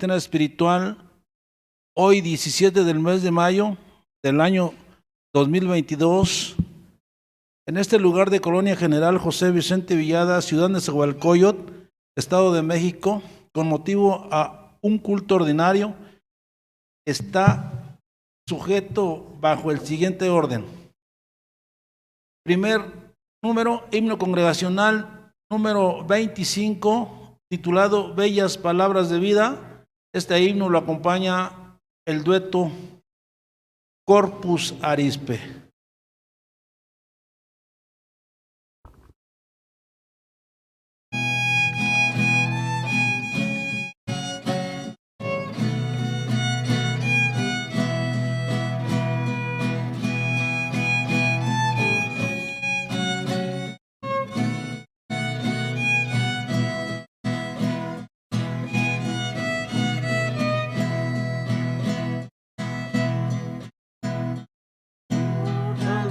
Cristiana Espiritual, hoy 17 del mes de mayo del año 2022, en este lugar de Colonia General José Vicente Villada, ciudad de Nezahualcóyotl, Estado de México, con motivo a un culto ordinario, está sujeto bajo el siguiente orden. Primer número, himno congregacional número 25, titulado Bellas Palabras de Vida. Este himno lo acompaña el dueto Corpus Arispe.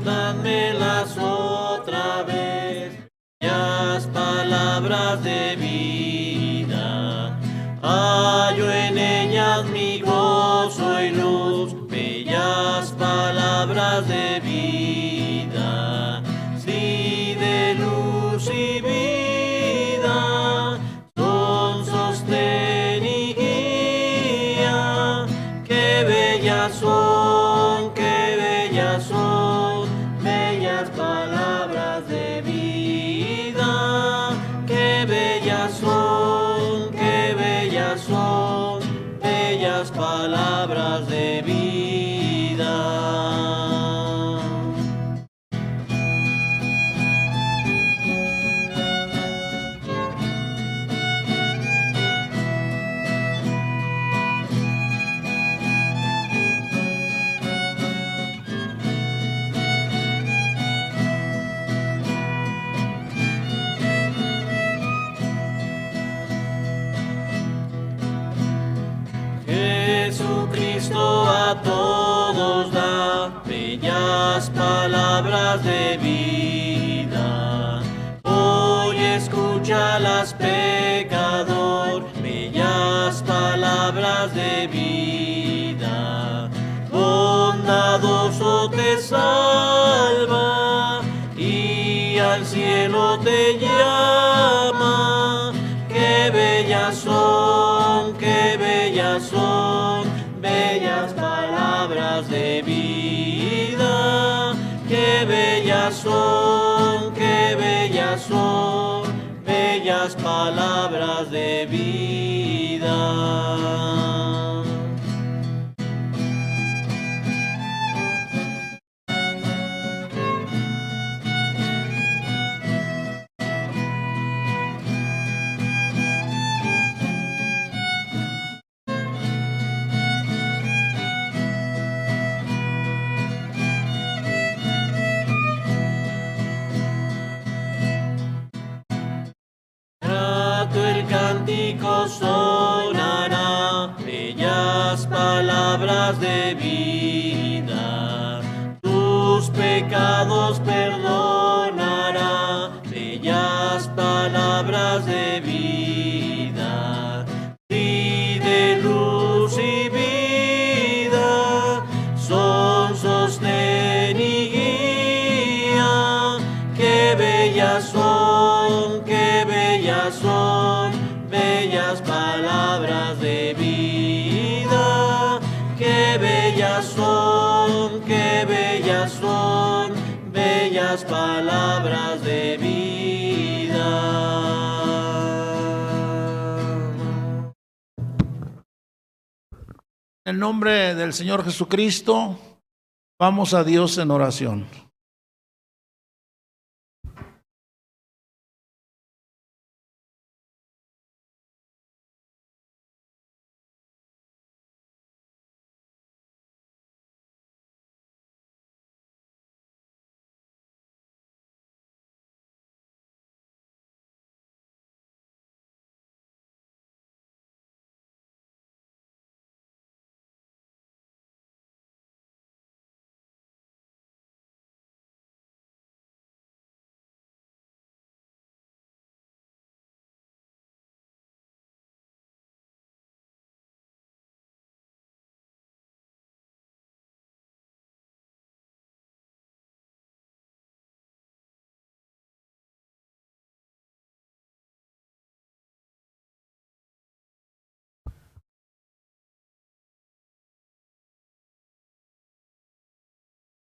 Dánmelas otra vez, bellas palabras de vida. Hallo en ellas mi gozo y luz, bellas palabras de vida. Sí, de luz y vida, son sostén y guía. Qué bellas son, qué bellas son, bellas palabras de vida. Qué bellas son, qué bellas son, bellas palabras de vida. Jesucristo a todos da bellas palabras de vida. Hoy escúchalas, pecador, bellas palabras de vida. Bondadoso te salva y al cielo te llama. Qué bellas son, qué bellas son, bellas palabras de vida. Qué bellas son, qué bellas son, bellas palabras de vida. El cántico sonará, bellas palabras de vida. Tus pecados perdonará, bellas palabras de vida. Sí, de luz y vida, son sostén y guía. Qué bellas son, qué bellas son, bellas palabras de vida. Qué bellas son, qué bellas son, bellas palabras de vida. En el nombre del Señor Jesucristo, vamos a Dios en oración.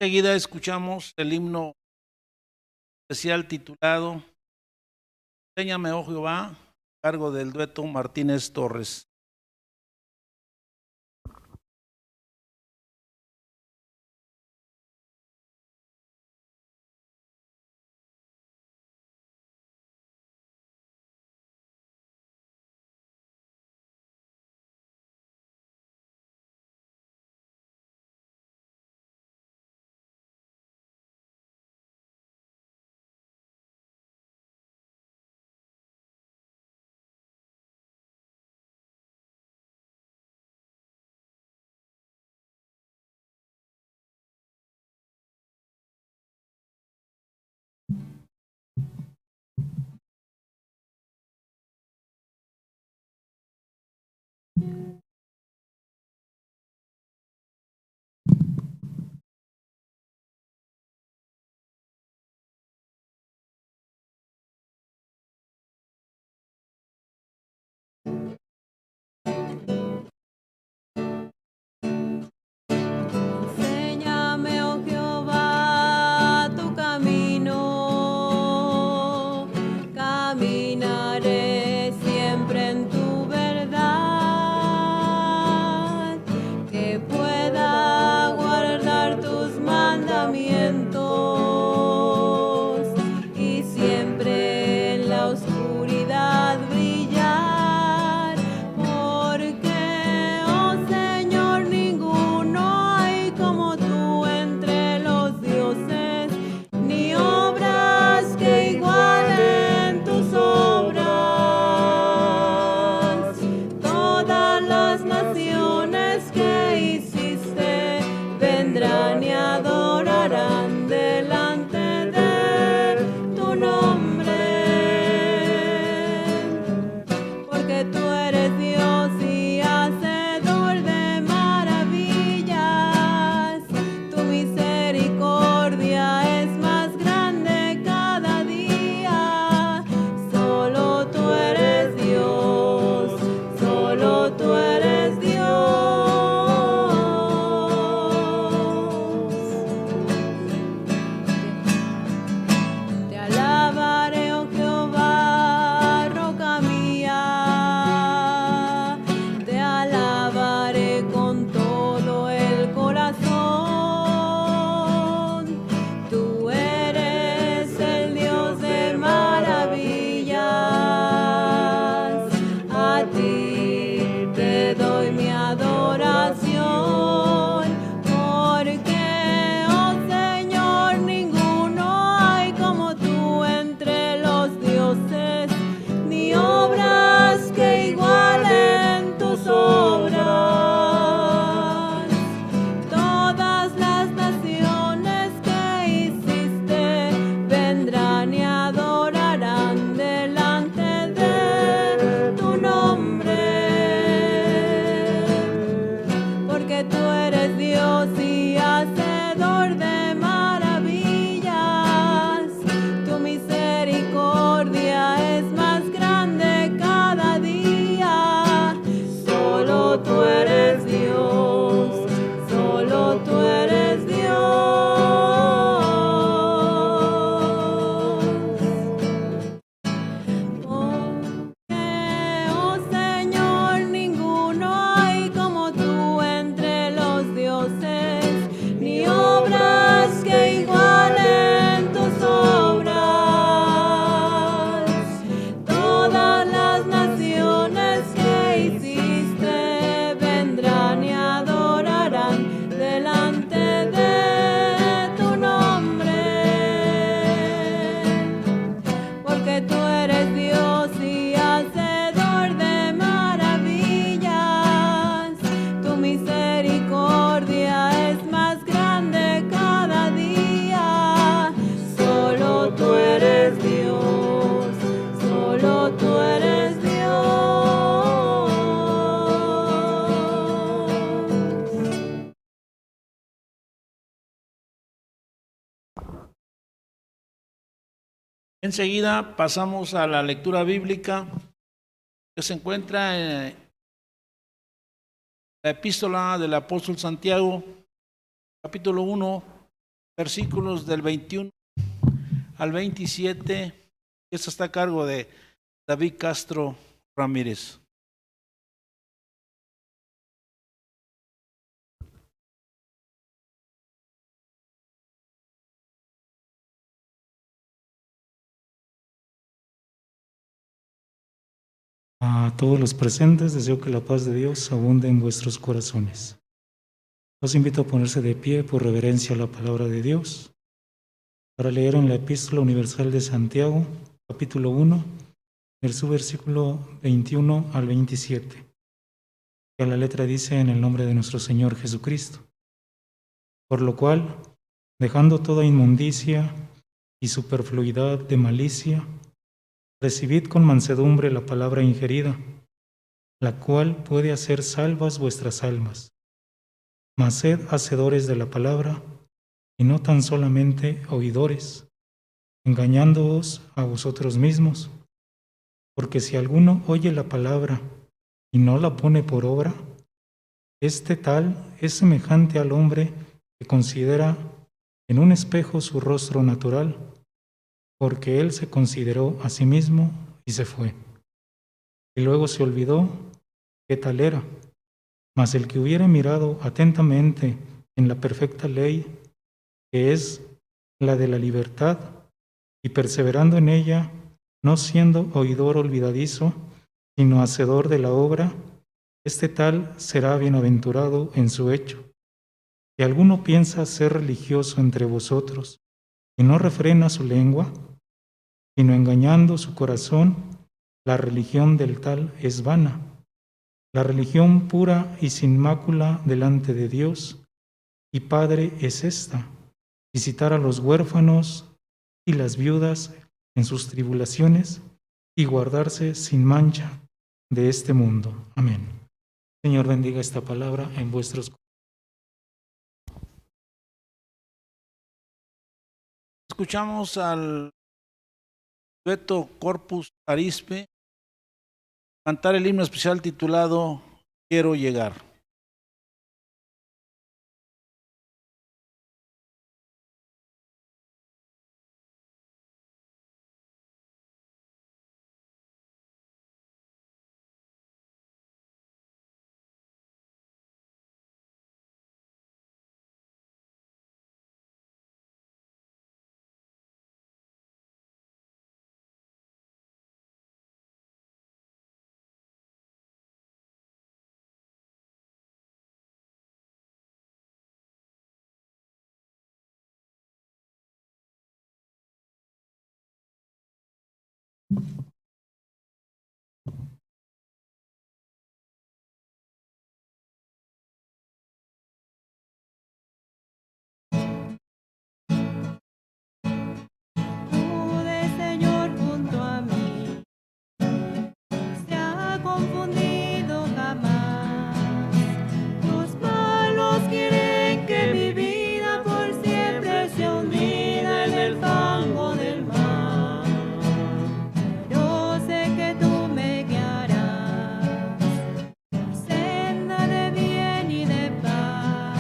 Enseguida escuchamos el himno especial titulado Enséñame, oh Jehová, a cargo del dueto Martínez Torres. Enséñame, oh Jehová, tu camino, caminaré siempre en tu verdad, que pueda guardar tus mandamientos y siempre en la oscuridad brillar, porque, oh Señor, ninguno hay como tú entre los dioses, ni obras que igualen tus obras. Todas las naciones que hiciste vendrán y adorarán delante de tu nombre, porque tú eres Dios y hacedor de maravillas. Tu misericordia es más grande cada día. Solo tú eres Dios, solo tú eres Dios. Te alabaré, oh Jehová, roca mía. Te alabaré con todo el corazón. Tú eres el Dios de maravillas. A ti te doy mi adoración, porque, oh Señor, ninguno hay como tú entre los dioses, ni obras que igualen tus obras. Todas las naciones que hiciste vendrán y adorarán delante de tu nombre, porque tú eres Dios y hacedor de maravillas. Tu misericordia es más grande cada día. Solo tú eres Dios, solo tú eres Dios. Oh Señor, ninguno hay como tú entre los dioses, ni obras que igualen tus obras. Todas las naciones que hiciste vendrán y adorarán delante de tu nombre, porque tú eres Dios y hacedor de maravillas. Tu misericordia es más grande cada día. Solo tú eres Dios, solo tú eres Dios. Enseguida pasamos a la lectura bíblica que se encuentra en la epístola del apóstol Santiago, capítulo 1, versículos del 21 al 27. Esto está a cargo de David Castro Ramírez. A todos los presentes deseo que la paz de Dios abunde en vuestros corazones. Los invito a ponerse de pie por reverencia a la palabra de Dios para leer en la Epístola Universal de Santiago, capítulo 1, del su versículo 21 al 27, que a la letra dice: en el nombre de nuestro Señor Jesucristo. Por lo cual, dejando toda inmundicia y superfluidad de malicia, recibid con mansedumbre la palabra ingerida, la cual puede hacer salvas vuestras almas. Mas sed hacedores de la palabra, y no tan solamente oidores, engañándoos a vosotros mismos. Porque si alguno oye la palabra y no la pone por obra, este tal es semejante al hombre que considera en un espejo su rostro natural, porque él se consideró a sí mismo y se fue. Y luego se olvidó qué tal era. Mas el que hubiere mirado atentamente en la perfecta ley, que es la de la libertad, y perseverando en ella, no siendo oidor olvidadizo, sino hacedor de la obra, este tal será bienaventurado en su hecho. Si alguno piensa ser religioso entre vosotros, y no refrena su lengua, sino engañando su corazón, la religión del tal es vana. La religión pura y sin mácula delante de Dios y Padre es esta: visitar a los huérfanos y las viudas en sus tribulaciones y guardarse sin mancha de este mundo. Amén. Señor, bendiga esta palabra en vuestros corazones. Escuchamos al dueto Corpus Arispe cantar el himno especial titulado Quiero llegar. Acude, Señor, junto a mí, se ha confundido jamás. Los malos quieren que mi vida por siempre se hundida en el fango del mar. Yo sé que tú me guiarás por senda de bien y de paz.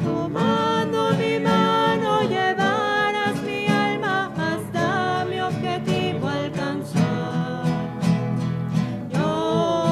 Tomando mi mano llevarás mi alma hasta mi objetivo alcanzar. Yo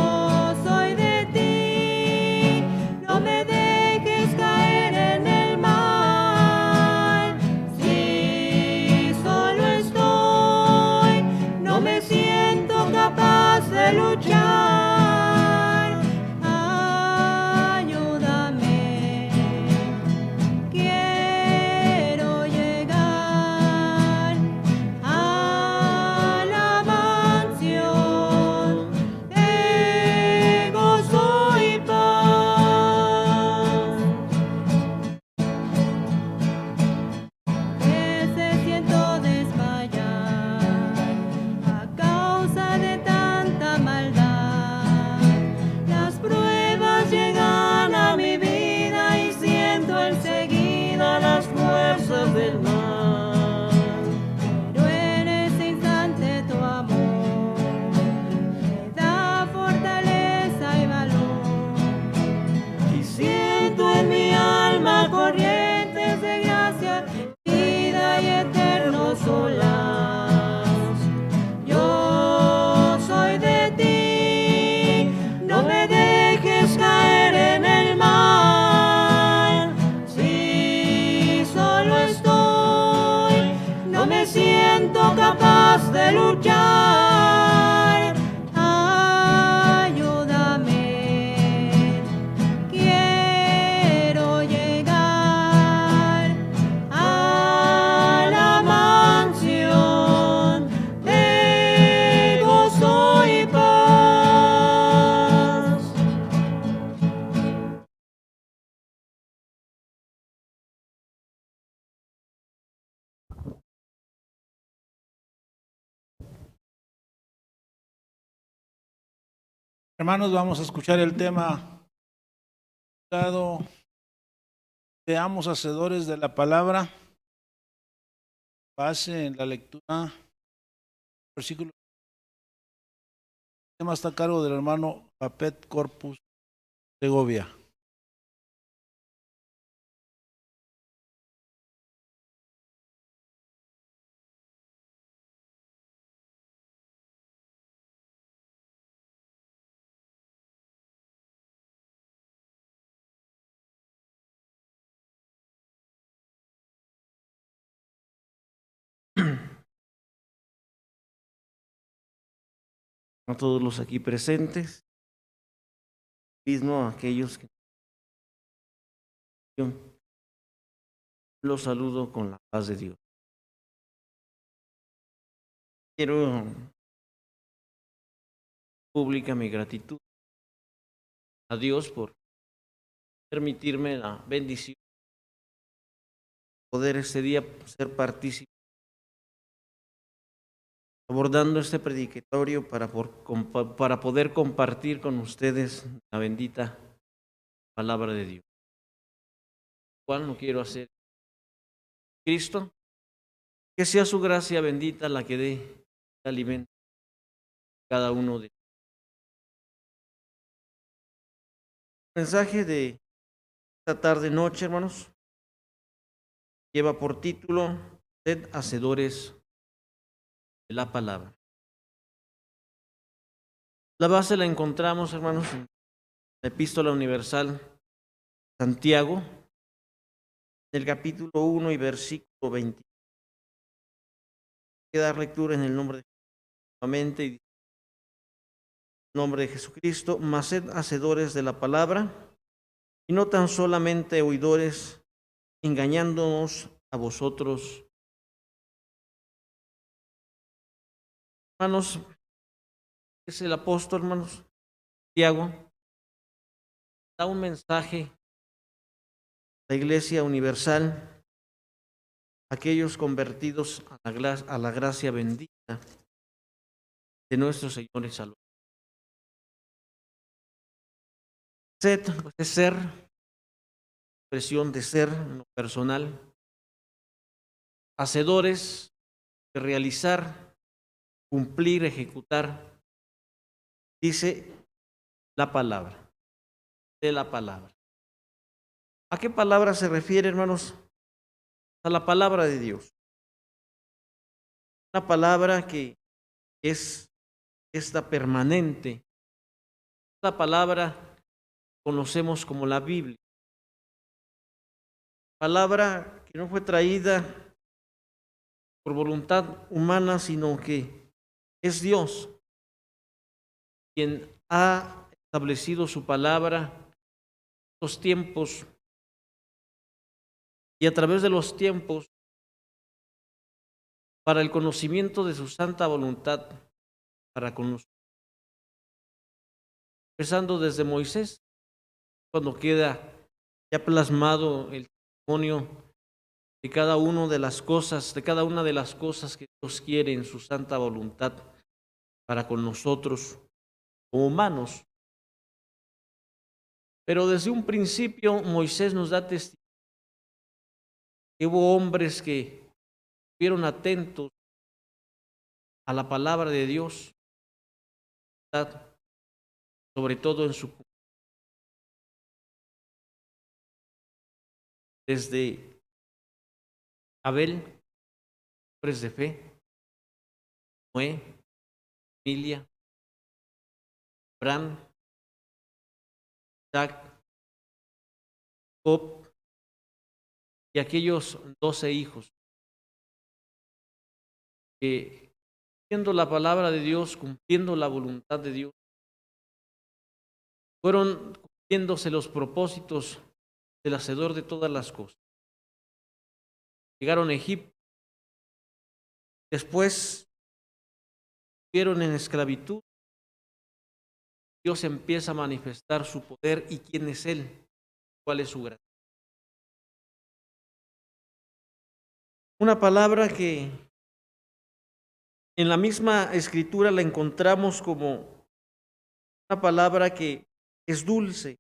de luchar. Ayúdame, quiero llegar a la mansión de gozo y paz. Hermanos, vamos a escuchar el tema titulado Seamos hacedores de la palabra. Base en la lectura, versículo. El tema está a cargo del hermano Papet Corpus Segovia. A todos los aquí presentes, mismo a aquellos que los saludo con la paz de Dios. Quiero pública mi gratitud a Dios por permitirme la bendición de poder este día ser partícipe abordando este predicatorio para poder compartir con ustedes la bendita palabra de Dios. ¿Cuál no quiero hacer? Cristo, que sea su gracia bendita la que dé alimento a cada uno de nosotros. El mensaje de esta tarde noche, hermanos, lleva por título Sed hacedores de la palabra. La base la encontramos, hermanos, en la Epístola Universal Santiago, del capítulo 1 y versículo 20. Hay que dar lectura en el nombre de Jesucristo y en el nombre de Jesucristo, mas sed hacedores de la palabra y no tan solamente oidores, engañándonos a vosotros. Hermanos, es el apóstol, hermanos, Santiago, da un mensaje a la Iglesia Universal, aquellos convertidos a la gracia bendita de nuestro Señor y Salvador. Sed, pues, es ser, expresión de ser en lo personal, hacedores, de realizar, cumplir, ejecutar, dice la palabra, de la palabra. ¿A qué palabra se refiere, hermanos? A la palabra de Dios. Una palabra que es esta permanente. La palabra conocemos como la Biblia. Palabra que no fue traída por voluntad humana, sino que es Dios quien ha establecido su palabra en los tiempos y a través de los tiempos para el conocimiento de su santa voluntad para con nosotros. Empezando desde Moisés, cuando queda ya plasmado el testimonio de cada una de las cosas que Dios quiere en su santa voluntad para con nosotros como humanos. Pero desde un principio Moisés nos da testimonio que hubo hombres que estuvieron atentos a la palabra de Dios, sobre todo en su desde Abel, hombres de fe, Noé, Emilia, Abraham, Isaac, Jacob y aquellos 12 hijos que cumpliendo la palabra de Dios, cumpliendo la voluntad de Dios. Fueron cumpliéndose los propósitos del Hacedor de todas las cosas. Llegaron a Egipto. Después vivieron en esclavitud. Dios empieza a manifestar su poder y quién es Él, cuál es su gracia. Una palabra que en la misma escritura la encontramos como una palabra que es dulce,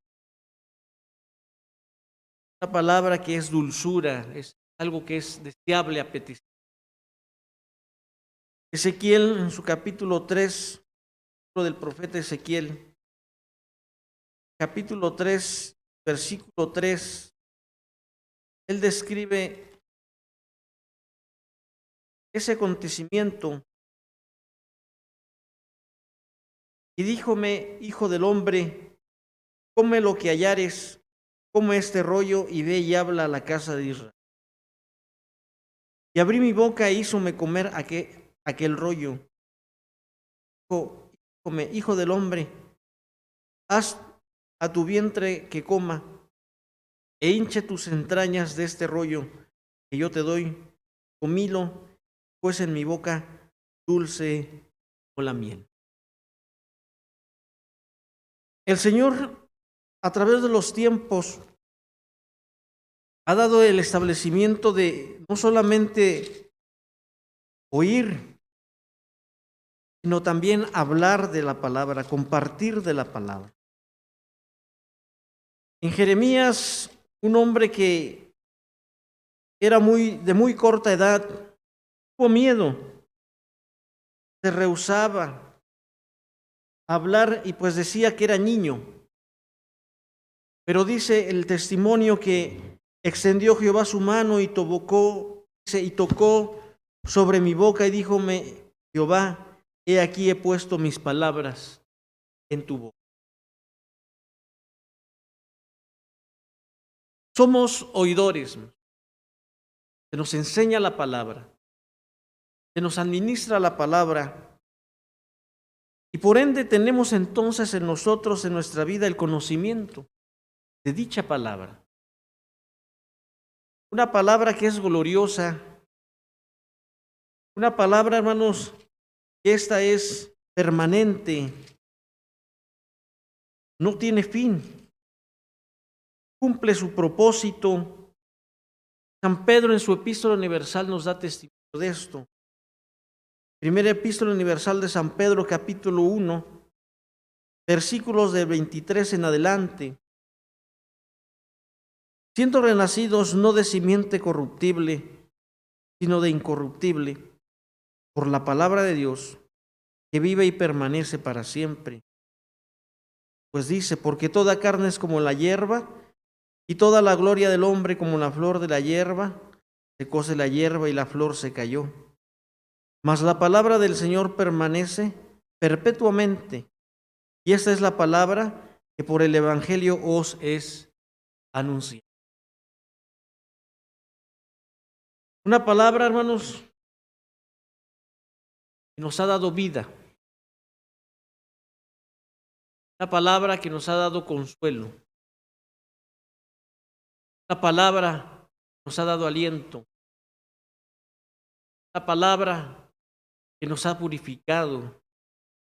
una palabra que es dulzura, es algo que es deseable, apetecible. Ezequiel, en su capítulo 3, del profeta Ezequiel, capítulo 3, versículo 3, él describe ese acontecimiento. Y díjome, hijo del hombre, come lo que hallares, come este rollo y ve y habla a la casa de Israel. Y abrí mi boca e hízome comer aquel rollo. Díjome, hijo del hombre, haz a tu vientre que coma, e hinche tus entrañas de este rollo que yo te doy. Comílo, pues en mi boca dulce como la miel. El Señor, a través de los tiempos, ha dado el establecimiento de no solamente oír, sino también hablar de la palabra, compartir de la palabra. En Jeremías, un hombre que era de muy corta edad, tuvo miedo, se rehusaba a hablar y pues decía que era niño. Pero dice el testimonio que extendió Jehová su mano y tocó sobre mi boca y díjome, Jehová, he aquí he puesto mis palabras en tu boca. Somos oidores. Se nos enseña la palabra, se nos administra la palabra y por ende tenemos entonces en nosotros, en nuestra vida, el conocimiento de dicha palabra. Una palabra que es gloriosa, una palabra, hermanos, que esta es permanente, no tiene fin, cumple su propósito. San Pedro en su epístola universal nos da testimonio de esto. Primera epístola universal de San Pedro, capítulo 1, versículos de 23 en adelante. Siendo renacidos no de simiente corruptible, sino de incorruptible, por la palabra de Dios, que vive y permanece para siempre. Pues dice, porque toda carne es como la hierba, y toda la gloria del hombre como la flor de la hierba. Secóse la hierba y la flor se cayó. Mas la palabra del Señor permanece perpetuamente. Y esta es la palabra que por el Evangelio os es anunciada. Una palabra, hermanos, que nos ha dado vida. Una palabra que nos ha dado consuelo. Una palabra que nos ha dado aliento. Una palabra que nos ha purificado,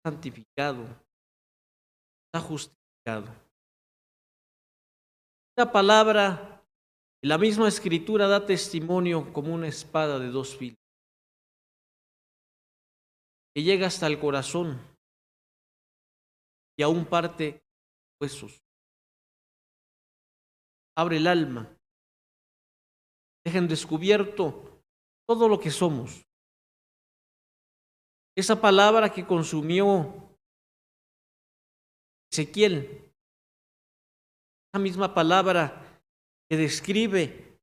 santificado, nos ha justificado. Una palabra que la misma Escritura da testimonio como una espada de dos filos, que llega hasta el corazón y aún parte huesos. Abre el alma, deja en descubierto todo lo que somos. Esa palabra que consumió Ezequiel, esa misma palabra que describe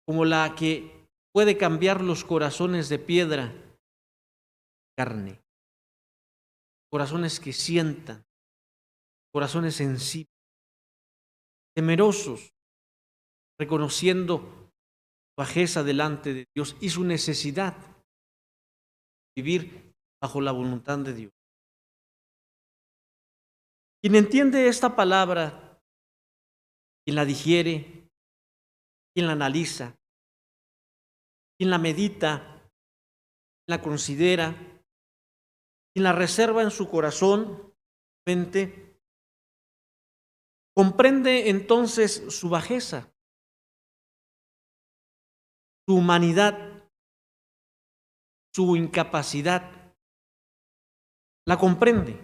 como la que puede cambiar los corazones de piedra, carne, corazones que sientan, corazones sensibles, temerosos, reconociendo su bajeza delante de Dios y su necesidad de vivir bajo la voluntad de Dios. Quien entiende esta palabra, quien la digiere, quien la analiza, quien la medita, quien la considera, quien la reserva en su corazón, mente, comprende entonces su bajeza, su humanidad, su incapacidad, la comprende.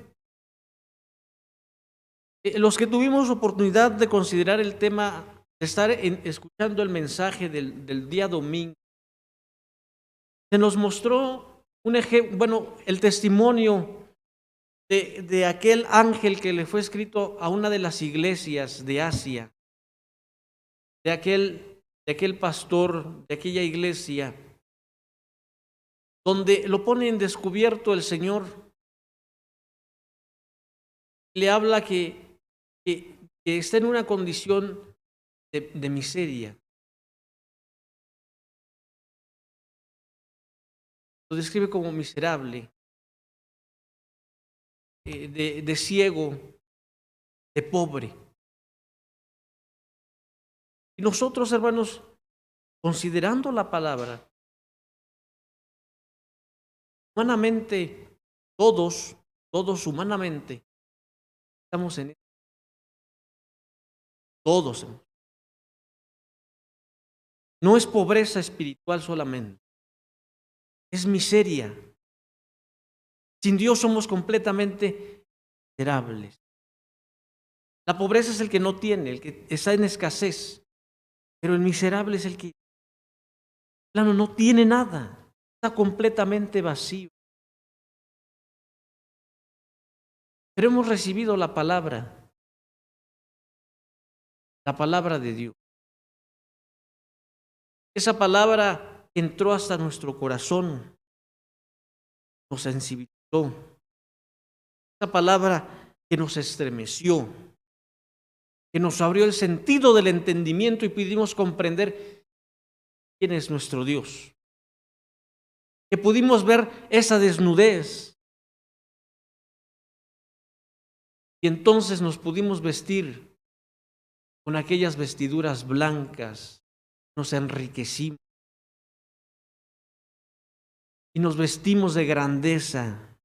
Los que tuvimos oportunidad de considerar el tema, de estar escuchando el mensaje del día domingo, se nos mostró un ejemplo, bueno, el testimonio de aquel ángel que le fue escrito a una de las iglesias de Asia, de aquel pastor, de aquella iglesia, donde lo pone en descubierto el Señor. Le habla que está en una condición de miseria. Lo describe como miserable, de ciego, de pobre. Y nosotros, hermanos, considerando la palabra, humanamente, todos humanamente, estamos en esto. Todos. No es pobreza espiritual solamente, es miseria. Sin Dios somos completamente miserables. La pobreza es el que no tiene, el que está en escasez, pero el miserable es el que, plano, no tiene nada, está completamente vacío. Pero hemos recibido la palabra de Dios. Esa palabra entró hasta nuestro corazón, nos sensibilizó. Esa palabra que nos estremeció, que nos abrió el sentido del entendimiento y pudimos comprender quién es nuestro Dios. Que pudimos ver esa desnudez y entonces nos pudimos vestir con aquellas vestiduras blancas, nos enriquecimos y nos vestimos de grandeza,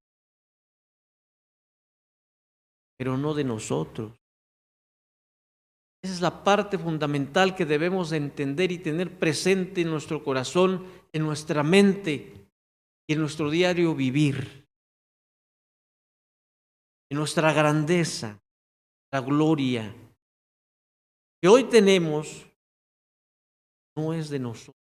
pero no de nosotros. Esa es la parte fundamental que debemos de entender y tener presente en nuestro corazón, en nuestra mente y en nuestro diario vivir. En nuestra grandeza, la gloria que hoy tenemos no es de nosotros.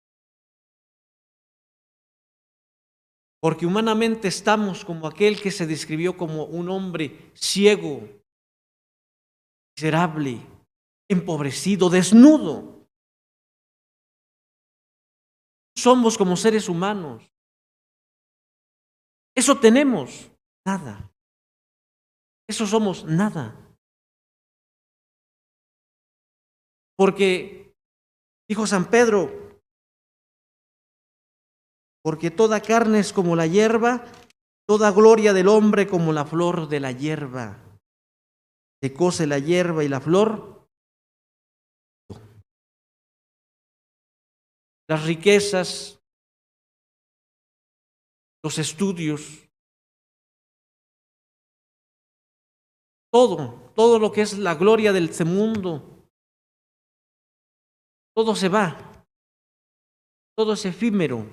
Porque humanamente estamos como aquel que se describió como un hombre ciego, miserable, empobrecido, desnudo. Somos como seres humanos. Eso tenemos, nada. Eso somos, nada. Porque, dijo San Pedro, porque toda carne es como la hierba, toda gloria del hombre como la flor de la hierba. Se cose la hierba y la flor. Las riquezas, los estudios, todo lo que es la gloria de este mundo, todo se va, todo es efímero.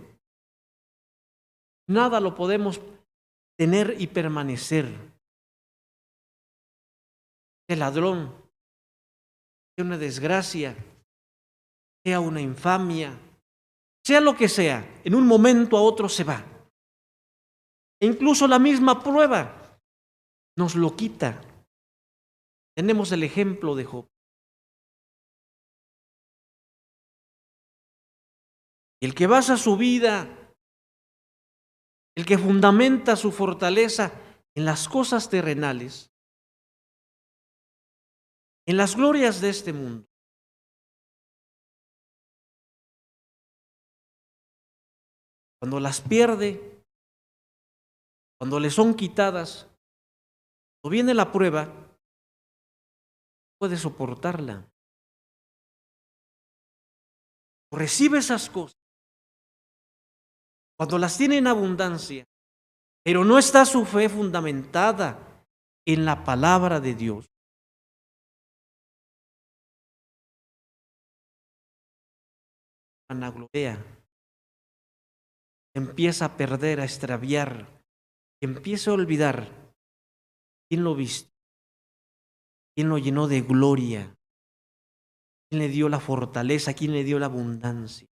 Nada lo podemos tener y permanecer. El ladrón, sea una desgracia, sea una infamia, sea lo que sea, en un momento a otro se va. E incluso la misma prueba nos lo quita. Tenemos el ejemplo de Job. El que basa su vida, el que fundamenta su fortaleza en las cosas terrenales, en las glorias de este mundo. Cuando las pierde, cuando le son quitadas, cuando viene la prueba, puede soportarla. Recibe esas cosas. Cuando las tiene en abundancia, pero no está su fe fundamentada en la palabra de Dios. Vanagloria, empieza a perder, a extraviar, empieza a olvidar quién lo viste, quién lo llenó de gloria, quién le dio la fortaleza, quién le dio la abundancia.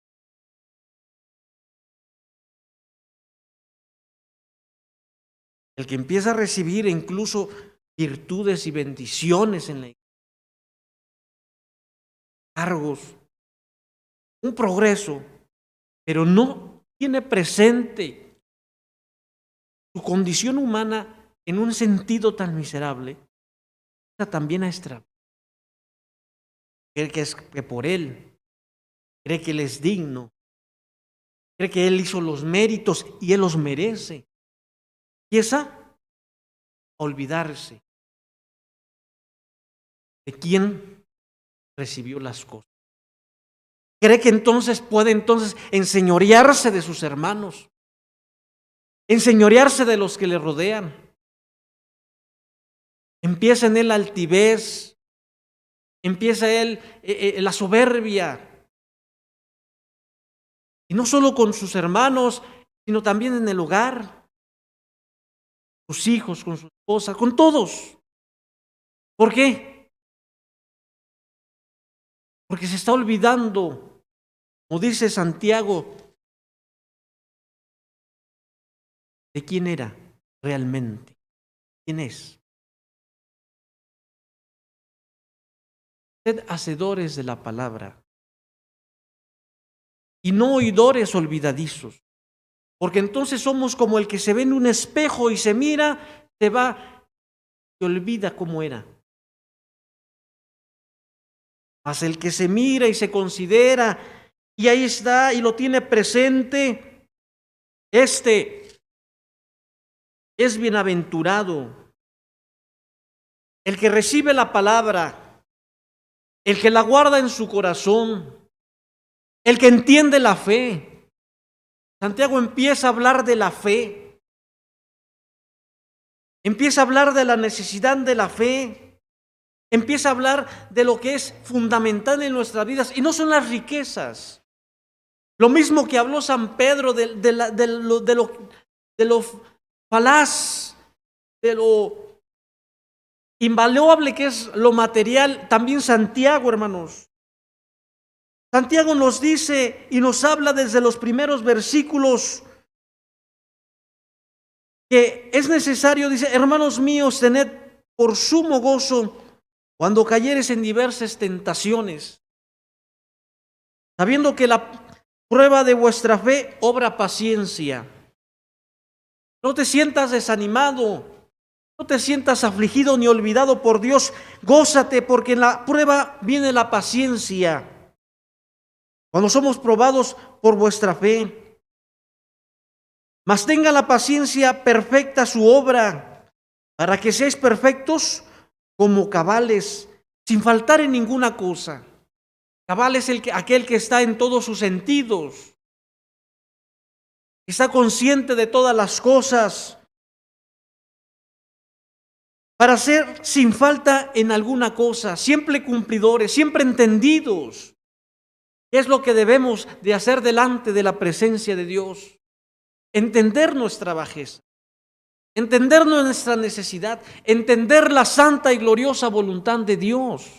El que empieza a recibir incluso virtudes y bendiciones en la iglesia, cargos, un progreso, pero no tiene presente su condición humana en un sentido tan miserable, también a extraviar. Cree que por él, cree que él es digno, cree que él hizo los méritos y él los merece. Empieza a olvidarse de quién recibió las cosas. Cree que entonces puede enseñorearse de sus hermanos, enseñorearse de los que le rodean. Empieza en él la altivez, empieza él la soberbia. Y no solo con sus hermanos, sino también en el hogar. Sus hijos, con su esposa, con todos. ¿Por qué? Porque se está olvidando, como dice Santiago, de quién era realmente, quién es. Sed hacedores de la palabra y no oidores olvidadizos. Porque entonces somos como el que se ve en un espejo y se mira, se olvida cómo era. Mas el que se mira y se considera, y ahí está, y lo tiene presente, este es bienaventurado. El que recibe la palabra, el que la guarda en su corazón, el que entiende la fe. Santiago empieza a hablar de la fe, empieza a hablar de la necesidad de la fe, empieza a hablar de lo que es fundamental en nuestras vidas, y no son las riquezas. Lo mismo que habló San Pedro de lo falaz, de lo invaluable que es lo material, también Santiago, hermanos. Santiago nos dice y nos habla desde los primeros versículos que es necesario, dice, hermanos míos, tened por sumo gozo cuando cayeres en diversas tentaciones, sabiendo que la prueba de vuestra fe obra paciencia. No te sientas desanimado, no te sientas afligido ni olvidado por Dios. Gózate, porque en la prueba viene la paciencia. Cuando somos probados por vuestra fe, mas tenga la paciencia perfecta su obra, para que seáis perfectos como cabales, sin faltar en ninguna cosa. Cabal es aquel que está en todos sus sentidos, está consciente de todas las cosas, para ser sin falta en alguna cosa, siempre cumplidores, siempre entendidos. Es lo que debemos de hacer delante de la presencia de Dios. Entender nuestra bajeza, entender nuestra necesidad, entender la santa y gloriosa voluntad de Dios.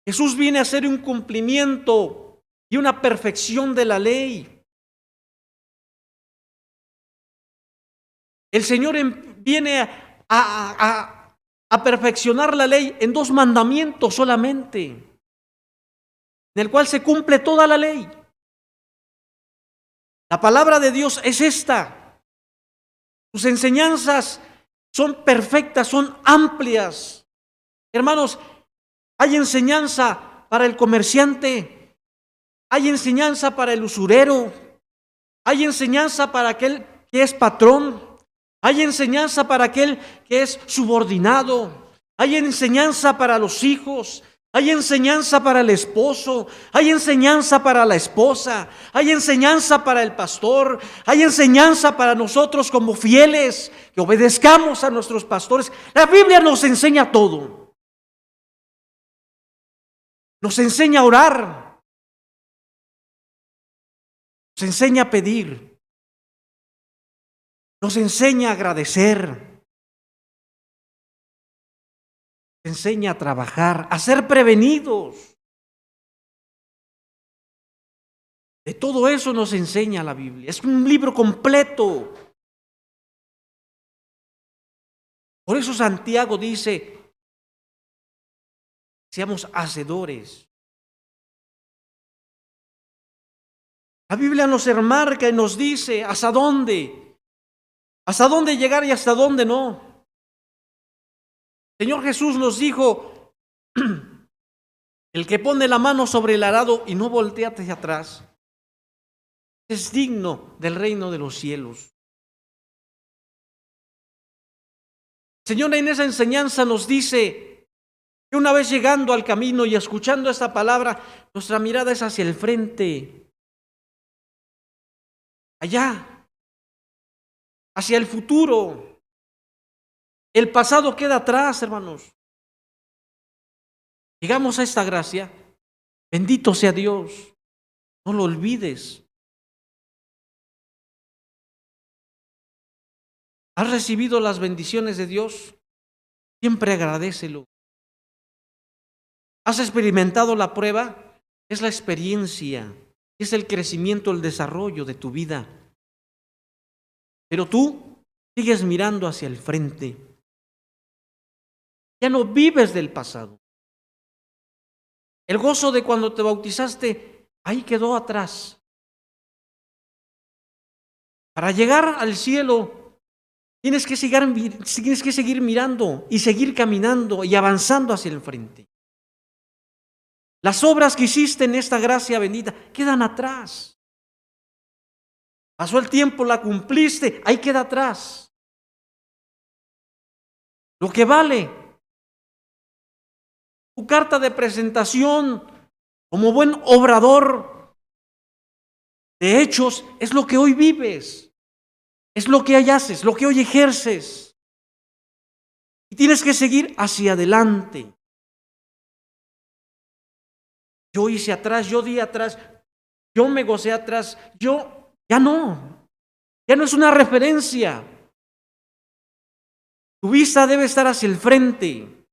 Jesús viene a hacer un cumplimiento y una perfección de la ley. El Señor viene a perfeccionar la ley en 2 mandamientos solamente, en el cual se cumple toda la ley. La palabra de Dios es esta. Sus enseñanzas son perfectas, son amplias. Hermanos, hay enseñanza para el comerciante, hay enseñanza para el usurero, hay enseñanza para aquel que es patrón. Hay enseñanza para aquel que es subordinado. Hay enseñanza para los hijos. Hay enseñanza para el esposo. Hay enseñanza para la esposa. Hay enseñanza para el pastor. Hay enseñanza para nosotros como fieles, que obedezcamos a nuestros pastores. La Biblia nos enseña todo. Nos enseña a orar. Nos enseña a pedir. Nos enseña a agradecer. Nos enseña a trabajar, a ser prevenidos. De todo eso nos enseña la Biblia. Es un libro completo. Por eso Santiago dice, seamos hacedores. La Biblia nos enmarca y nos dice hasta dónde llegar y hasta dónde no. Señor Jesús nos dijo, el que pone la mano sobre el arado y no voltea hacia atrás, es digno del reino de los cielos. Señor, en esa enseñanza nos dice que una vez llegando al camino y escuchando esta palabra, nuestra mirada es hacia el frente, allá, hacia el futuro. El pasado queda atrás, hermanos. Llegamos a esta gracia. Bendito sea Dios. No lo olvides. ¿Has recibido las bendiciones de Dios? Siempre agradécelo. ¿Has experimentado la prueba? Es la experiencia, es el crecimiento, el desarrollo de tu vida. Pero tú sigues mirando hacia el frente. Ya no vives del pasado. El gozo de cuando te bautizaste, ahí quedó atrás. Para llegar al cielo, tienes que seguir mirando y seguir caminando y avanzando hacia el frente. Las obras que hiciste en esta gracia bendita quedan atrás. Pasó el tiempo, la cumpliste, ahí queda atrás. Lo que vale, tu carta de presentación como buen obrador de hechos, es lo que hoy vives, es lo que hoy haces, lo que hoy ejerces. Y tienes que seguir hacia adelante. Yo hice atrás, yo di atrás, yo me gocé atrás, ya no es una referencia. Tu vista debe estar hacia el frente.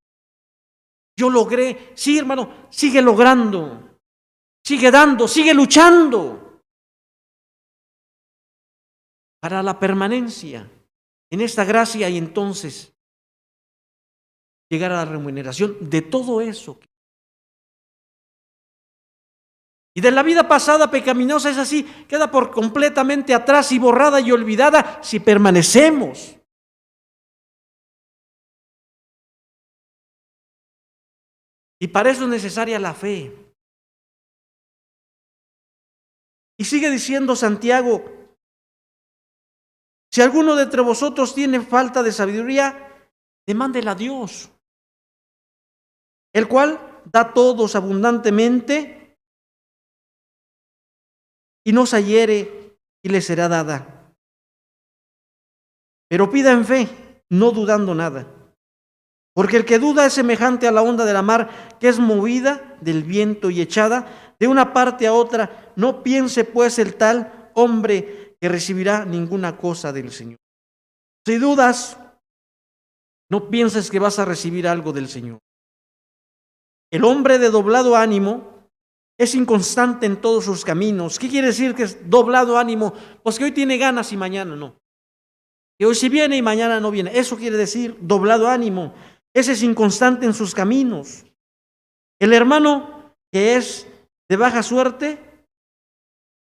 Yo logré, sí, hermano, sigue logrando, sigue dando, sigue luchando para la permanencia en esta gracia y entonces llegar a la remuneración de todo eso. Y de la vida pasada pecaminosa es así, queda por completamente atrás y borrada y olvidada si permanecemos. Y para eso es necesaria la fe. Y sigue diciendo Santiago, si alguno de entre vosotros tiene falta de sabiduría, demándela a Dios, el cual da a todos abundantemente y no se hiere y le será dada. Pero pida en fe, no dudando nada. Porque el que duda es semejante a la onda de la mar, que es movida del viento y echada de una parte a otra. No piense pues el tal hombre que recibirá ninguna cosa del Señor. Si dudas, no pienses que vas a recibir algo del Señor. El hombre de doblado ánimo es inconstante en todos sus caminos. ¿Qué quiere decir que es doblado ánimo? Pues que hoy tiene ganas y mañana no. Que hoy sí viene y mañana no viene. Eso quiere decir doblado ánimo. Ese es inconstante en sus caminos. El hermano que es de baja suerte,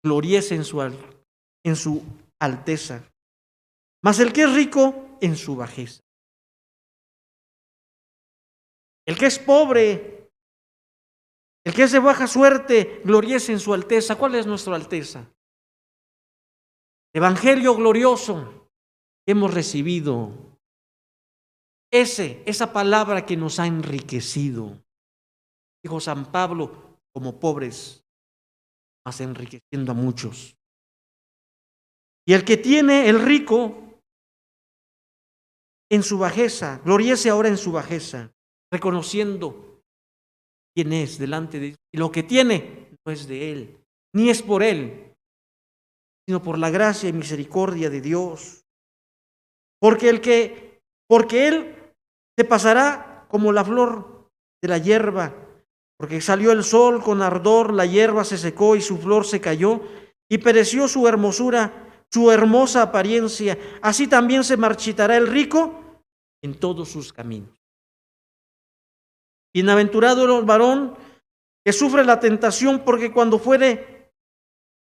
gloriece en su alteza. Mas el que es rico, en su bajeza. El que es pobre, el que es de baja suerte, gloriece en su alteza. ¿Cuál es nuestra alteza? evangelio glorioso que hemos recibido. Esa palabra que nos ha enriquecido. Dijo San Pablo, como pobres, mas enriqueciendo a muchos. Y el que tiene, el rico, en su bajeza, gloriece ahora en su bajeza, reconociendo quién es delante de Dios. Y lo que tiene no es de él, ni es por él, sino por la gracia y misericordia de Dios. Porque él se pasará como la flor de la hierba, porque salió el sol con ardor, la hierba se secó y su flor se cayó, y pereció su hermosura, su hermosa apariencia. Así también se marchitará el rico en todos sus caminos. Bienaventurado el varón que sufre la tentación, porque cuando fuere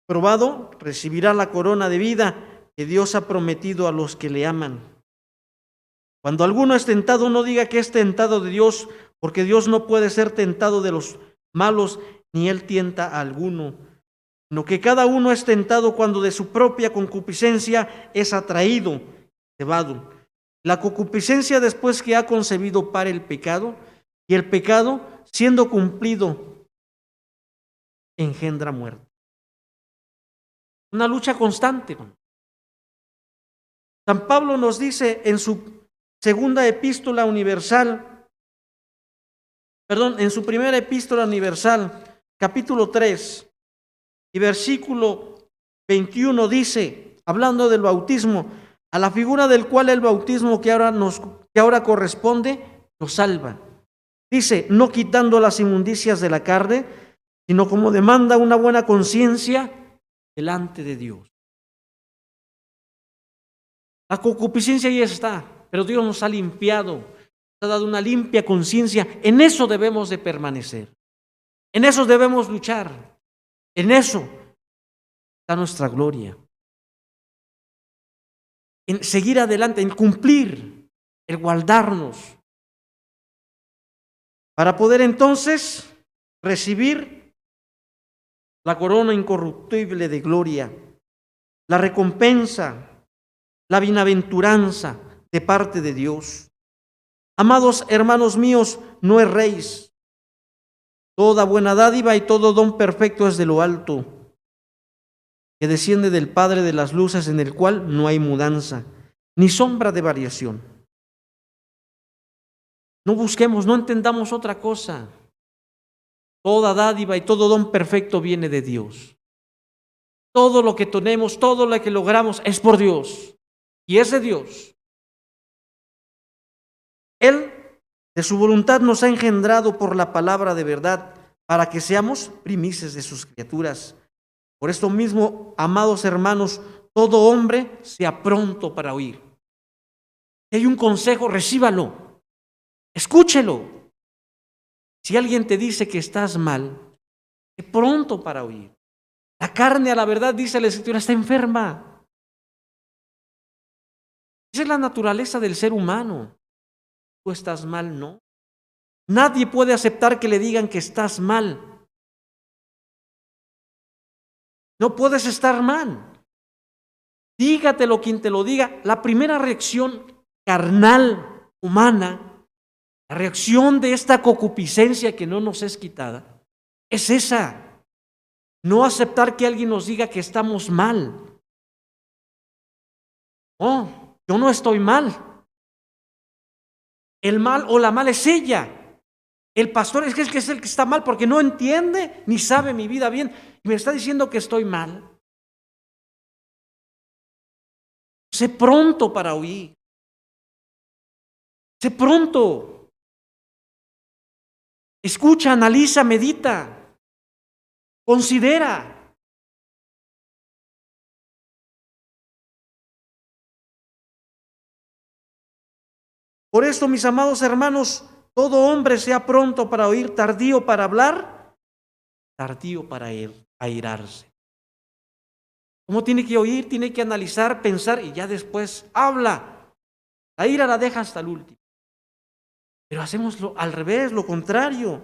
probado, recibirá la corona de vida que Dios ha prometido a los que le aman. Cuando alguno es tentado, no diga que es tentado de Dios, porque Dios no puede ser tentado de los malos, ni él tienta a alguno, sino que cada uno es tentado cuando de su propia concupiscencia es atraído, llevado. La concupiscencia, después que ha concebido, para el pecado, y el pecado, siendo cumplido, engendra muerte. Una lucha constante. San Pablo nos dice en su segunda epístola universal, en su primera epístola universal, capítulo 3 y versículo 21, dice, hablando del bautismo, a la figura del cual el bautismo que ahora corresponde nos salva. Dice, no quitando las inmundicias de la carne, sino como demanda una buena conciencia delante de Dios. La concupiscencia ya está, pero Dios nos ha limpiado, nos ha dado una limpia conciencia. En eso debemos de permanecer, en eso debemos luchar, en eso está nuestra gloria. En seguir adelante, en cumplir, en guardarnos, para poder entonces recibir la corona incorruptible de gloria, la recompensa, la bienaventuranza de parte de Dios. Amados hermanos míos, no erréis. Toda buena dádiva y todo don perfecto es de lo alto, que desciende del Padre de las luces, en el cual no hay mudanza, ni sombra de variación. No busquemos, no entendamos otra cosa. Toda dádiva y todo don perfecto viene de Dios. Todo lo que tenemos, todo lo que logramos es por Dios. Y es de Dios. Él, de su voluntad, nos ha engendrado por la palabra de verdad, para que seamos primicias de sus criaturas. Por esto mismo, amados hermanos, todo hombre sea pronto para oír. Si hay un consejo, recíbalo, escúchelo. Si alguien te dice que estás mal, sé pronto para oír. La carne, a la verdad, dice la Escritura, está enferma. Esa es la naturaleza del ser humano. Tú estás mal, ¿no? Nadie puede aceptar que le digan que estás mal. No puedes estar mal. Dígatelo quien te lo diga. La primera reacción carnal, humana, la reacción de esta concupiscencia que no nos es quitada, es esa. No aceptar que alguien nos diga que estamos mal. Oh, yo no estoy mal. El mal o la mal es ella. El pastor es que es el que está mal porque no entiende ni sabe mi vida bien y me está diciendo que estoy mal. Sé pronto para oír. Sé pronto. Escucha, analiza, medita. Considera. Por esto, mis amados hermanos, todo hombre sea pronto para oír, tardío para hablar, tardío para airarse. ¿Cómo tiene que oír? Tiene que analizar, pensar y ya después habla. La ira la deja hasta el último. Pero hacemos al revés, lo contrario.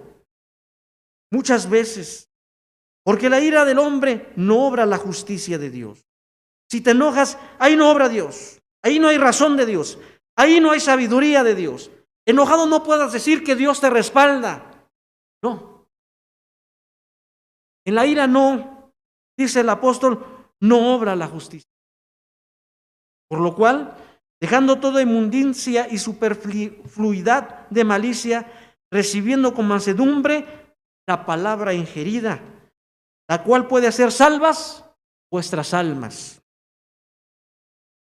Muchas veces. Porque la ira del hombre no obra la justicia de Dios. Si te enojas, ahí no obra Dios. Ahí no hay razón de Dios. Ahí no hay sabiduría de Dios. Enojado no puedas decir que Dios te respalda. No. En la ira no, dice el apóstol, no obra la justicia. Por lo cual, dejando toda inmundicia y superfluidad de malicia, recibiendo con mansedumbre la palabra ingerida, la cual puede hacer salvas vuestras almas.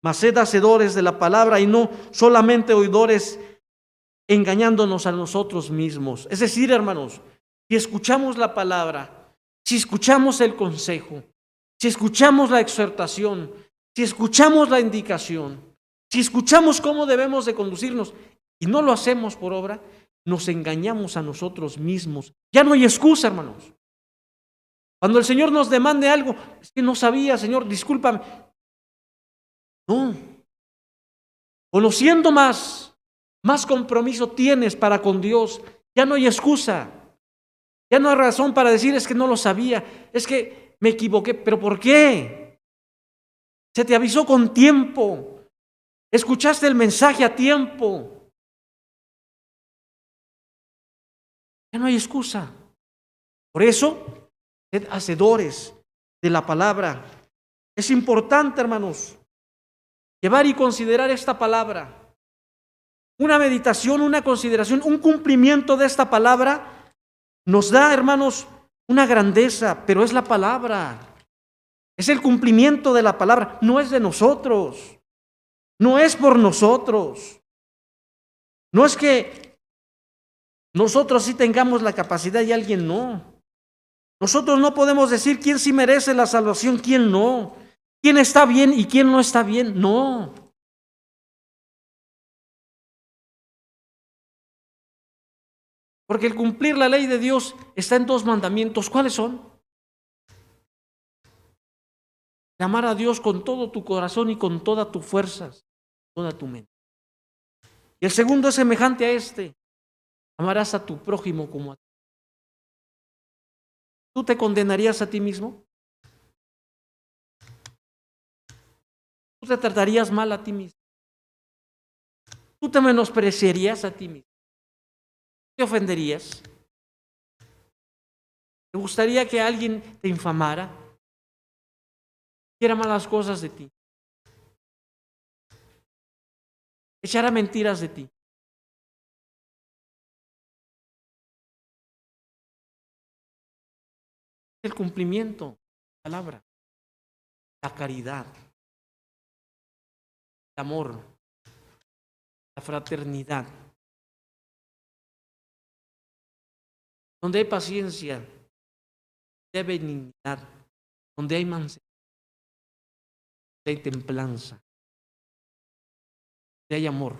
Mas sed hacedores de la palabra y no solamente oidores, engañándonos a nosotros mismos. Es decir, hermanos, si escuchamos la palabra, si escuchamos el consejo, si escuchamos la exhortación, si escuchamos la indicación, si escuchamos cómo debemos de conducirnos y no lo hacemos por obra, nos engañamos a nosotros mismos. Ya no hay excusa, hermanos. Cuando el Señor nos demande algo, es que no sabía, Señor, discúlpame. No. Conociendo más compromiso tienes para con Dios. Ya no hay excusa. Ya no hay razón para decir es que no lo sabía, es que me equivoqué. ¿Pero por qué? Se te avisó con tiempo. Escuchaste el mensaje a tiempo. Ya no hay excusa. Por eso, sed hacedores de la palabra. Es importante, hermanos, llevar y considerar esta palabra. Una meditación, una consideración, un cumplimiento de esta palabra nos da, hermanos, una grandeza, pero es la palabra. Es el cumplimiento de la palabra, no es de nosotros. No es por nosotros. No es que nosotros sí tengamos la capacidad y alguien no. Nosotros no podemos decir quién sí merece la salvación, quién no. Quién está bien y quién no está bien, no. Porque el cumplir la ley de Dios está en 2 mandamientos. ¿Cuáles son? De amar a Dios con todo tu corazón y con todas tus fuerzas, toda tu mente. Y el segundo es semejante a este. Amarás a tu prójimo como a ti. ¿Tú te condenarías a ti mismo? ¿Tú te tratarías mal a ti mismo? ¿Tú te menospreciarías a ti mismo? ¿Te ofenderías? ¿Te gustaría que alguien te infamara? Quiera malas cosas de ti. Echara mentiras de ti. El cumplimiento de la palabra, la caridad, el amor, la fraternidad. Donde hay paciencia, donde hay benignidad, donde hay mansedumbre, donde hay templanza, donde hay amor.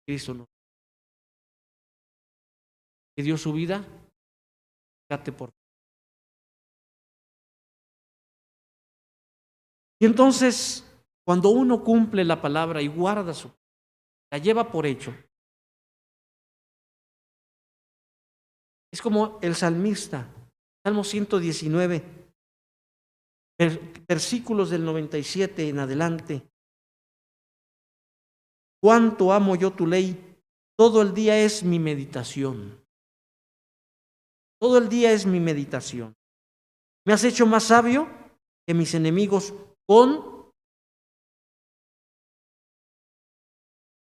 Cristo no. Que dio su vida, date por. Y entonces, cuando uno cumple la palabra y guarda la lleva por hecho, es como el salmista, Salmo 119, versículos del 97 en adelante. Cuánto amo yo tu ley, todo el día es mi meditación. Todo el día es mi meditación. Me has hecho más sabio que mis enemigos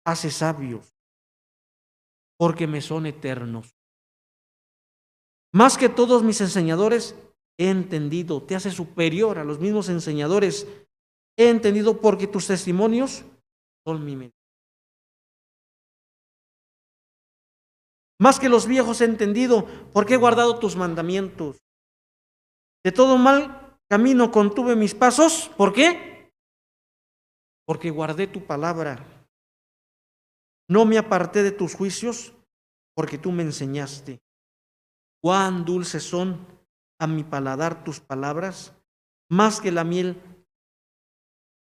hace sabios, porque me son eternos. Más que todos mis enseñadores, he entendido, te hace superior a los mismos enseñadores. He entendido porque tus testimonios son mi mente. Más que los viejos he entendido porque he guardado tus mandamientos. De todo mal camino contuve mis pasos. ¿Por qué? Porque guardé tu palabra. No me aparté de tus juicios porque tú me enseñaste. Cuán dulces son a mi paladar tus palabras, más que la miel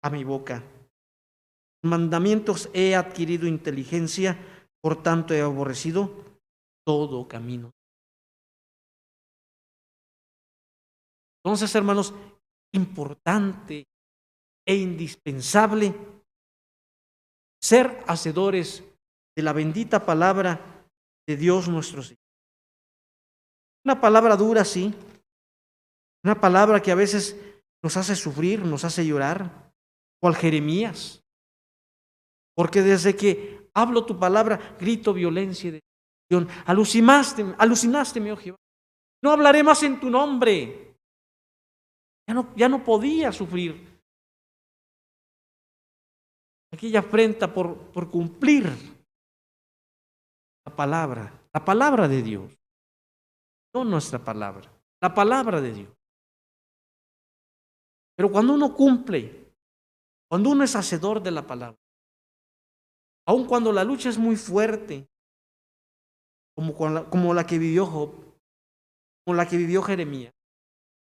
a mi boca. Mandamientos he adquirido inteligencia, por tanto he aborrecido todo camino. Entonces, hermanos, importante e indispensable ser hacedores de la bendita palabra de Dios nuestro Señor. Una palabra dura, sí. Una palabra que a veces nos hace sufrir, nos hace llorar. Cual Jeremías. Porque desde que hablo tu palabra, grito violencia y destrucción. Alucinaste, oh Jehová. No hablaré más en tu nombre. Ya no podía sufrir aquella afrenta por cumplir la palabra de Dios. No nuestra palabra, la palabra de Dios. Pero cuando uno cumple, cuando uno es hacedor de la palabra, aun cuando la lucha es muy fuerte, como la que vivió Job, como la que vivió Jeremías,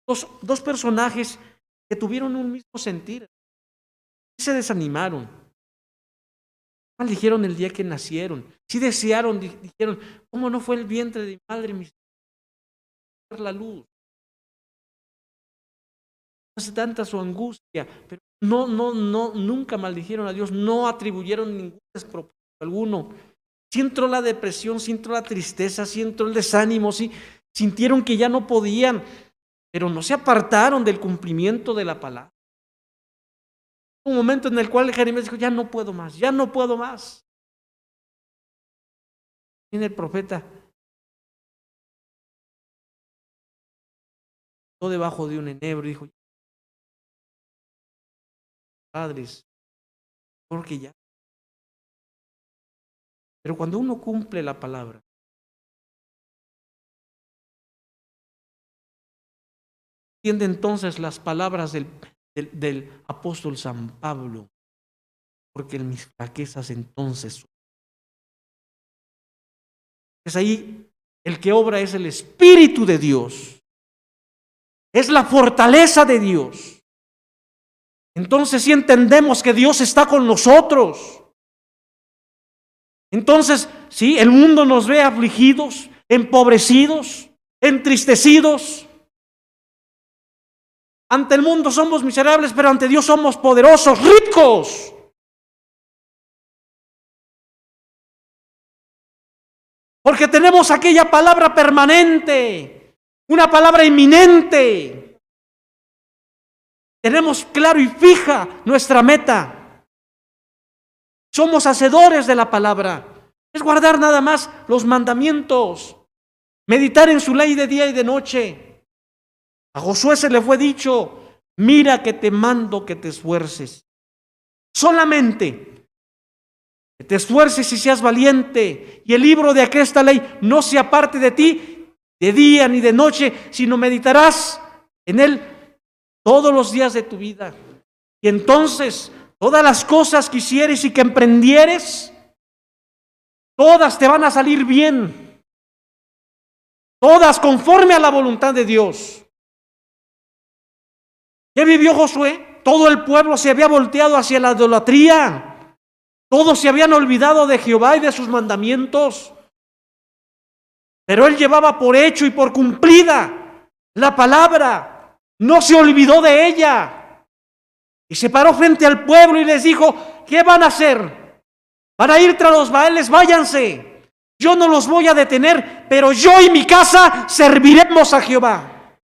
dos personajes que tuvieron un mismo sentir, se desanimaron, maldijeron el día que nacieron, si desearon, dijeron, ¿cómo no fue el vientre de mi madre mi la luz? Hace tanta su angustia, pero nunca maldijeron a Dios, no atribuyeron ningún despropósito alguno. Sí entró la depresión, sí entró la tristeza, sí entró el desánimo, sí sintieron que ya no podían, pero no se apartaron del cumplimiento de la palabra. Un momento en el cual Jeremías dijo, ya no puedo más, ya no puedo más. Viene el profeta, debajo de un enebro y dijo, padres, porque ya. Pero cuando uno cumple la palabra, entiende entonces las palabras del apóstol San Pablo, porque en mis flaquezas entonces es ahí el que obra es el Espíritu de Dios, es la fortaleza de Dios. Entonces sí entendemos que Dios está con nosotros. Entonces sí, el mundo nos ve afligidos, empobrecidos, entristecidos. Ante el mundo somos miserables, pero ante Dios somos poderosos, ricos. Porque tenemos aquella palabra permanente, una palabra inminente. Tenemos claro y fija nuestra meta. Somos hacedores de la palabra. Es guardar nada más los mandamientos, meditar en su ley de día y de noche. A Josué se le fue dicho, mira que te mando que te esfuerces. Solamente que te esfuerces y seas valiente, y el libro de aquesta ley no se aparte de ti de día ni de noche, sino meditarás en él todos los días de tu vida. Y entonces todas las cosas que hicieres y que emprendieres, todas te van a salir bien. Todas conforme a la voluntad de Dios. ¿Qué vivió Josué? Todo el pueblo se había volteado hacia la idolatría. Todos se habían olvidado de Jehová y de sus mandamientos. Pero él llevaba por hecho y por cumplida la palabra. No se olvidó de ella. Y se paró frente al pueblo y les dijo, ¿qué van a hacer? ¿Van a ir tras los Baales? Váyanse. Yo no los voy a detener, pero yo y mi casa serviremos a Jehová.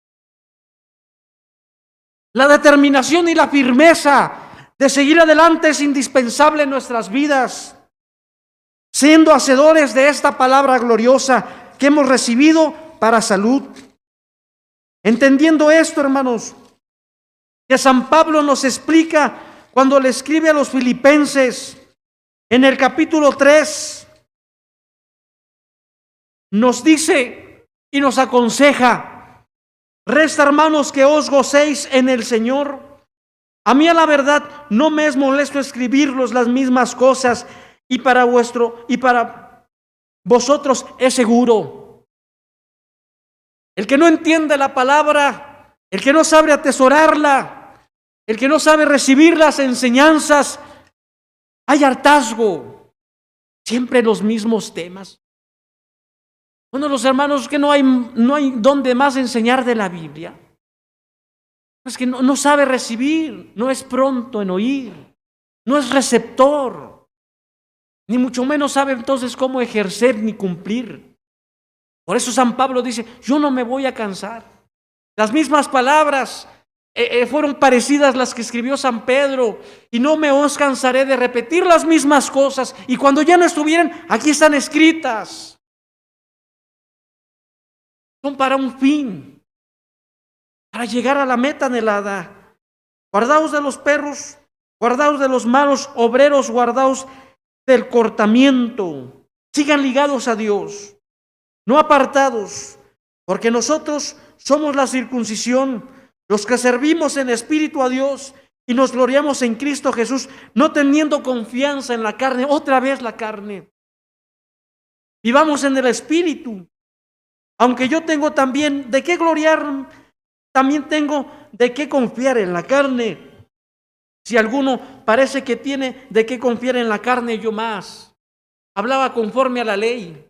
La determinación y la firmeza de seguir adelante es indispensable en nuestras vidas, siendo hacedores de esta palabra gloriosa que hemos recibido para salud. Entendiendo esto, hermanos, que San Pablo nos explica cuando le escribe a los filipenses en el capítulo 3, nos dice y nos aconseja, resta, hermanos, que os gocéis en el Señor. A mí, a la verdad, no me es molesto escribirlos las mismas cosas, y para vosotros es seguro. El que no entiende la palabra, el que no sabe atesorarla, el que no sabe recibir las enseñanzas, hay hartazgo, siempre los mismos temas. Bueno, los hermanos, que no hay donde más enseñar de la Biblia. Es que no sabe recibir, no es pronto en oír, no es receptor, ni mucho menos sabe entonces cómo ejercer ni cumplir. Por eso San Pablo dice, yo no me voy a cansar. Las mismas palabras fueron parecidas las que escribió San Pedro, y no me os cansaré de repetir las mismas cosas, y cuando ya no estuvieran, aquí están escritas. Son para un fin, para llegar a la meta anhelada. Guardaos de los perros, guardaos de los malos obreros, guardaos del cortamiento. Sigan ligados a Dios, no apartados, porque nosotros somos la circuncisión, los que servimos en espíritu a Dios y nos gloriamos en Cristo Jesús, no teniendo confianza en la carne, otra vez la carne. Vivamos en el espíritu. Aunque yo tengo también de qué gloriar, también tengo de qué confiar en la carne. Si alguno parece que tiene de qué confiar en la carne, yo más. Hablaba conforme a la ley.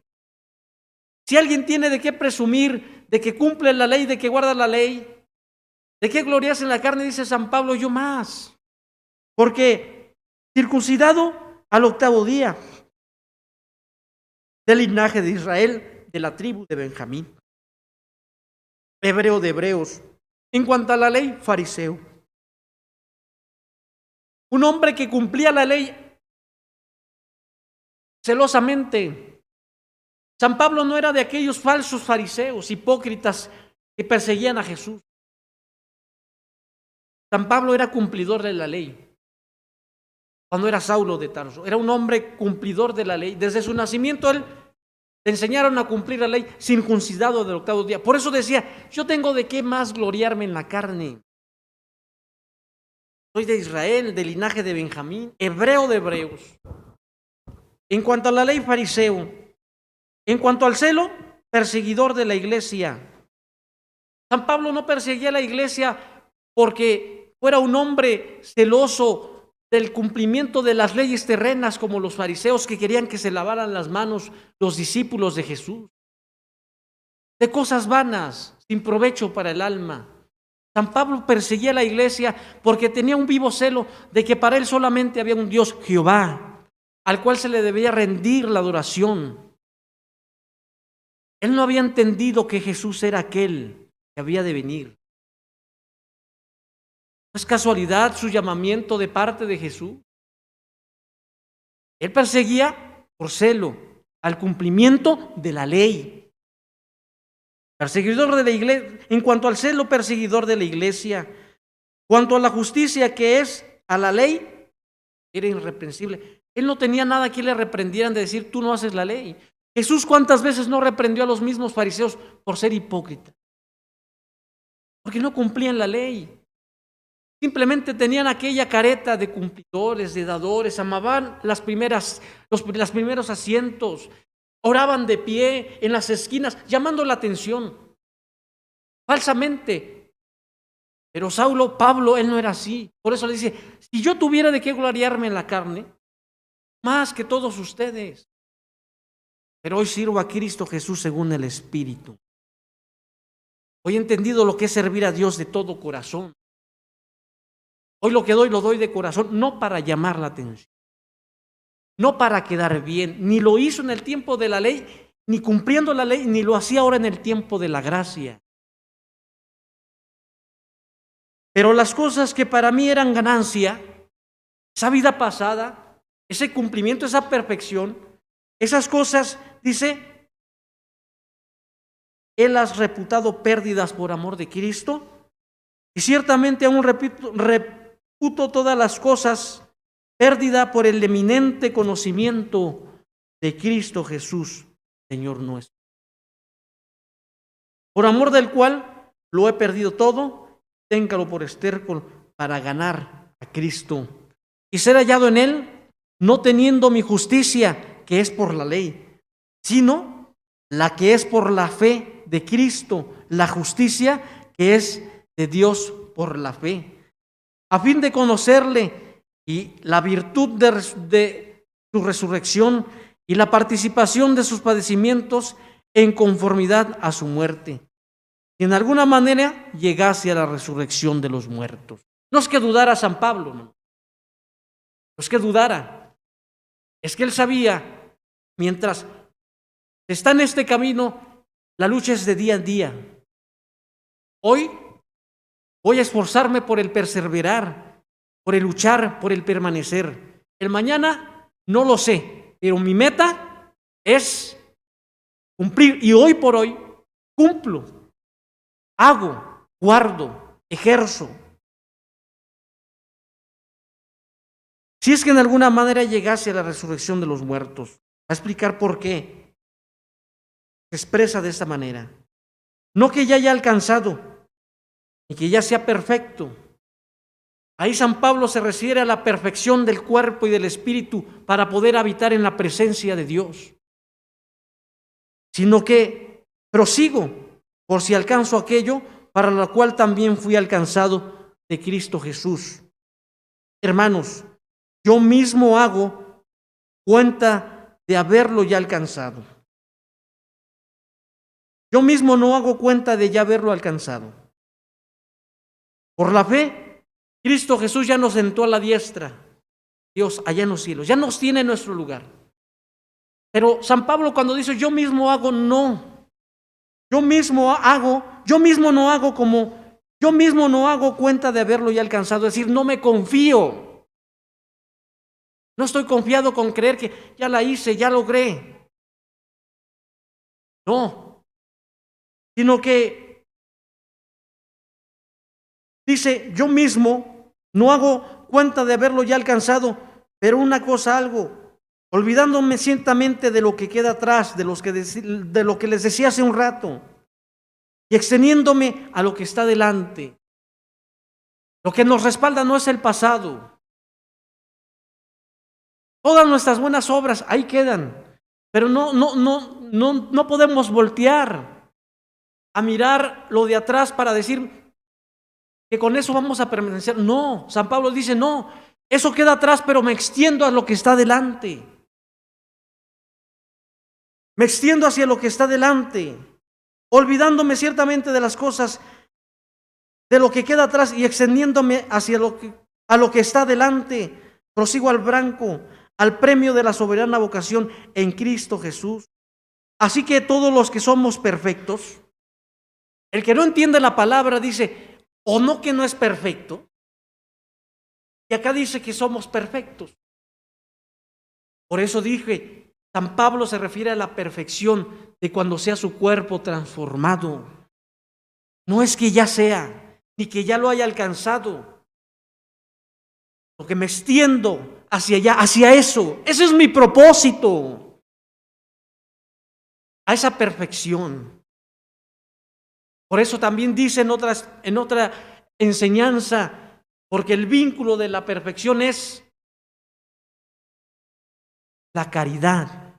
Si alguien tiene de qué presumir, de que cumple la ley, de que guarda la ley, de qué gloriarse en la carne, dice San Pablo, yo más. Porque circuncidado al 8º día, del linaje de Israel, de la tribu de Benjamín, hebreo de hebreos, en cuanto a la ley, fariseo. Un hombre que cumplía la ley celosamente. San Pablo no era de aquellos falsos fariseos, hipócritas que perseguían a Jesús. San Pablo era cumplidor de la ley. Cuando era Saulo de Tarso, era un hombre cumplidor de la ley. Desde su nacimiento él le enseñaron a cumplir la ley, circuncidado del 8º día. Por eso decía, yo tengo de qué más gloriarme en la carne. Soy de Israel, del linaje de Benjamín, hebreo de hebreos. En cuanto a la ley, fariseo. En cuanto al celo, perseguidor de la iglesia. San Pablo no perseguía a la iglesia porque fuera un hombre celoso del cumplimiento de las leyes terrenas, como los fariseos que querían que se lavaran las manos los discípulos de Jesús. De cosas vanas, sin provecho para el alma. San Pablo perseguía a la iglesia porque tenía un vivo celo de que para él solamente había un Dios, Jehová, al cual se le debía rendir la adoración. Él no había entendido que Jesús era aquel que había de venir. ¿No es casualidad su llamamiento de parte de Jesús? Él perseguía por celo al cumplimiento de la ley. Perseguidor de la iglesia, en cuanto al celo, perseguidor de la iglesia. Cuanto a la justicia que es a la ley, era irreprensible. Él no tenía nada que le reprendieran de decir, tú no haces la ley. Jesús, ¿cuántas veces no reprendió a los mismos fariseos por ser hipócritas? Porque no cumplían la ley. Simplemente tenían aquella careta de cumplidores, de dadores, amaban los primeros asientos, oraban de pie en las esquinas, llamando la atención, falsamente. Pero Pablo, él no era así. Por eso le dice, si yo tuviera de qué gloriarme en la carne, más que todos ustedes. Pero hoy sirvo a Cristo Jesús según el Espíritu. Hoy he entendido lo que es servir a Dios de todo corazón. Hoy lo que doy, lo doy de corazón, no para llamar la atención, no para quedar bien. Ni lo hizo en el tiempo de la ley, ni cumpliendo la ley, ni lo hacía ahora en el tiempo de la gracia. Pero las cosas que para mí eran ganancia, esa vida pasada, ese cumplimiento, esa perfección, esas cosas, dice, él las reputado pérdidas por amor de Cristo, y ciertamente aún reputo todas las cosas pérdida por el eminente conocimiento de Cristo Jesús, Señor nuestro, por amor del cual lo he perdido todo, téngalo por estiércol para ganar a Cristo y ser hallado en él, no teniendo mi justicia que es por la ley, sino la que es por la fe de Cristo, la justicia que es de Dios por la fe, a fin de conocerle y la virtud de su resurrección y la participación de sus padecimientos en conformidad a su muerte, si en alguna manera llegase a la resurrección de los muertos. No es que dudara San Pablo, no es que dudara, es que él sabía, mientras está en este camino, la lucha es de día en día. Hoy voy a esforzarme por el perseverar, por el luchar, por el permanecer. El mañana no lo sé, pero mi meta es cumplir, y hoy por hoy cumplo, hago, guardo, ejerzo. Si es que en alguna manera llegase a la resurrección de los muertos, a explicar por qué se expresa de esta manera. No que ya haya alcanzado y que ya sea perfecto. Ahí San Pablo se refiere a la perfección del cuerpo y del espíritu para poder habitar en la presencia de Dios. Sino que prosigo por si alcanzo aquello para lo cual también fui alcanzado de Cristo Jesús. Hermanos, yo mismo hago cuenta de haberlo ya alcanzado. Yo mismo no hago cuenta de ya haberlo alcanzado. Por la fe, Cristo Jesús ya nos sentó a la diestra. Dios allá en los cielos, ya nos tiene en nuestro lugar. Pero San Pablo cuando dice yo mismo hago, no. Yo mismo no hago cuenta de haberlo ya alcanzado. Es decir, no me confío. No estoy confiado con creer que ya la hice, ya logré. No. Sino que dice, yo mismo no hago cuenta de haberlo ya alcanzado, pero una cosa hago, olvidándome ciertamente de lo que queda atrás, de lo que les decía hace un rato, y extendiéndome a lo que está delante. Lo que nos respalda no es el pasado. Todas nuestras buenas obras ahí quedan, pero no podemos voltear a mirar lo de atrás para decir que con eso vamos a permanecer. No, San Pablo dice, no, eso queda atrás, pero me extiendo a lo que está adelante. Me extiendo hacia lo que está adelante, olvidándome ciertamente de las cosas, de lo que queda atrás y extendiéndome hacia a lo que está adelante. Prosigo al blanco, al premio de la soberana vocación en Cristo Jesús. Así que todos los que somos perfectos, el que no entiende la palabra dice, o no que no es perfecto, y acá dice que somos perfectos. Por eso dije, San Pablo se refiere a la perfección de cuando sea su cuerpo transformado. No es que ya sea, ni que ya lo haya alcanzado, lo que me extiendo hacia allá, hacia eso. Ese es mi propósito. A esa perfección. Por eso también dice en otra enseñanza, porque el vínculo de la perfección es la caridad.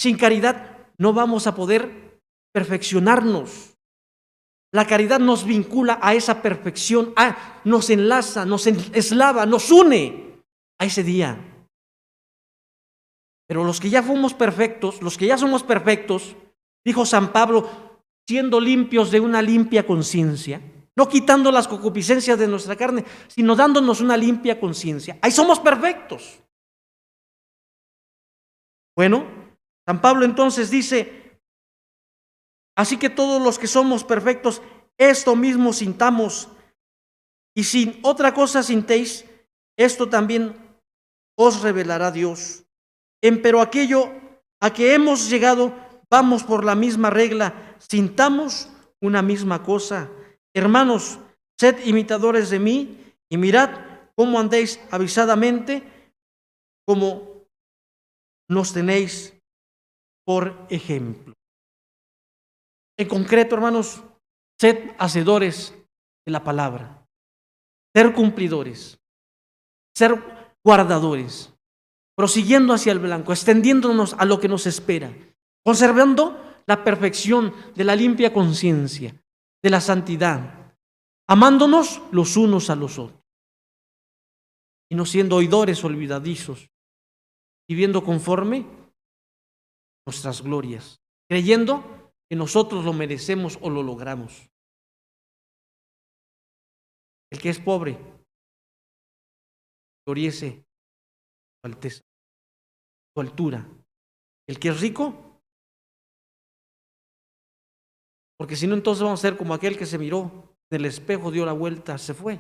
Sin caridad no vamos a poder perfeccionarnos. La caridad nos vincula a esa perfección, nos enlaza, nos eslava, nos une a ese día. Pero los que ya somos perfectos, dijo San Pablo, siendo limpios de una limpia conciencia, no quitando las concupiscencias de nuestra carne, sino dándonos una limpia conciencia. Ahí somos perfectos. Bueno, San Pablo entonces dice, así que todos los que somos perfectos, esto mismo sintamos, y sin otra cosa sintéis, esto también os revelará Dios. Pero aquello a que hemos llegado, vamos por la misma regla, sintamos una misma cosa. Hermanos, sed imitadores de mí, y mirad cómo andéis avisadamente, como nos tenéis por ejemplo. En concreto, hermanos, sed hacedores de la palabra, ser cumplidores, ser guardadores, prosiguiendo hacia el blanco, extendiéndonos a lo que nos espera, conservando la perfección de la limpia conciencia, de la santidad, amándonos los unos a los otros, y no siendo oidores olvidadizos, viviendo conforme nuestras glorias, creyendo que nosotros lo merecemos o lo logramos. El que es pobre, gloriece su alteza, su altura. El que es rico, porque si no, entonces vamos a ser como aquel que se miró en el espejo, dio la vuelta, se fue.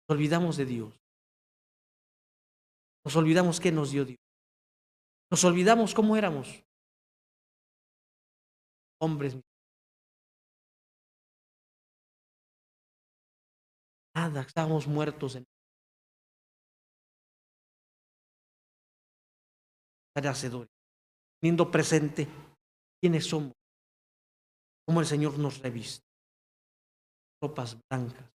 Nos olvidamos de Dios. Nos olvidamos qué nos dio Dios. Nos olvidamos cómo éramos. Hombres. Nada, estábamos muertos en hacedores, teniendo presente quiénes somos, cómo el Señor nos reviste. Ropas blancas,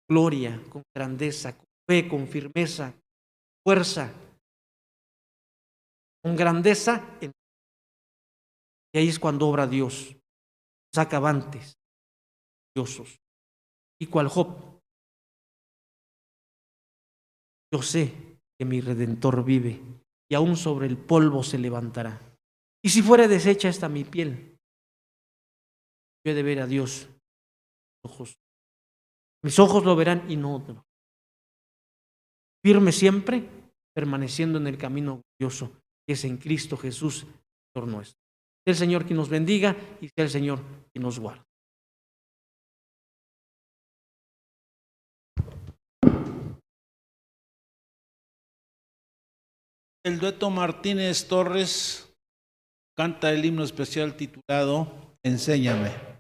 gloria, con grandeza, con fe, con firmeza, fuerza, con grandeza. Y ahí es cuando obra Dios, saca avantes, diosos. Y cual Job, yo sé que mi Redentor vive y aún sobre el polvo se levantará. Y si fuera deshecha esta mi piel, yo he de ver a Dios. Mis ojos lo verán y no otro. Firme siempre, permaneciendo en el camino glorioso que es en Cristo Jesús, Señor nuestro. Sea el Señor quien nos bendiga y sea el Señor quien nos guarde. El dueto Martínez Torres canta el himno especial titulado Enséñame.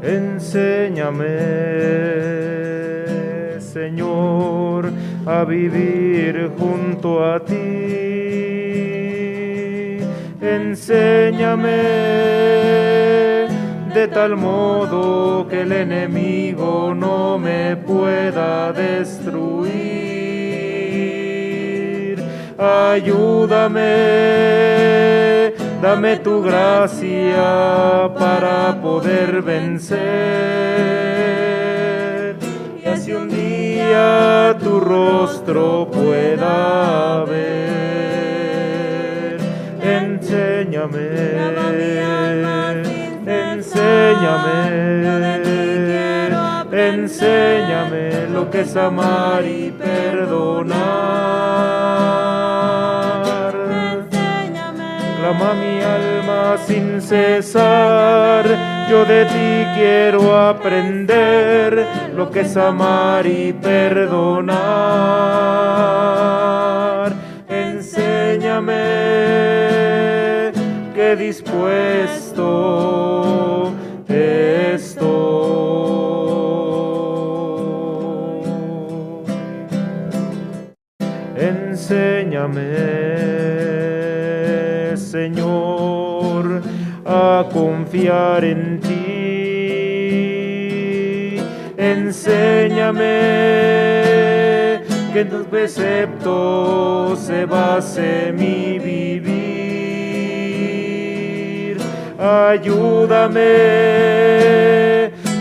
Enséñame, Señor, a vivir junto a ti. Enséñame de tal modo que el enemigo no me pueda destruir. Ayúdame, dame tu gracia para poder vencer, y así un día tu rostro pueda ver. Enséñame, enséñame, enséñame lo que es amar y perdonar. Clama mi alma sin cesar, yo de ti quiero aprender lo que es amar y perdonar. Enséñame que dispuesto estoy. Enséñame, Señor, a confiar en ti. Enséñame que en tus preceptos se base mi vivir. Ayúdame,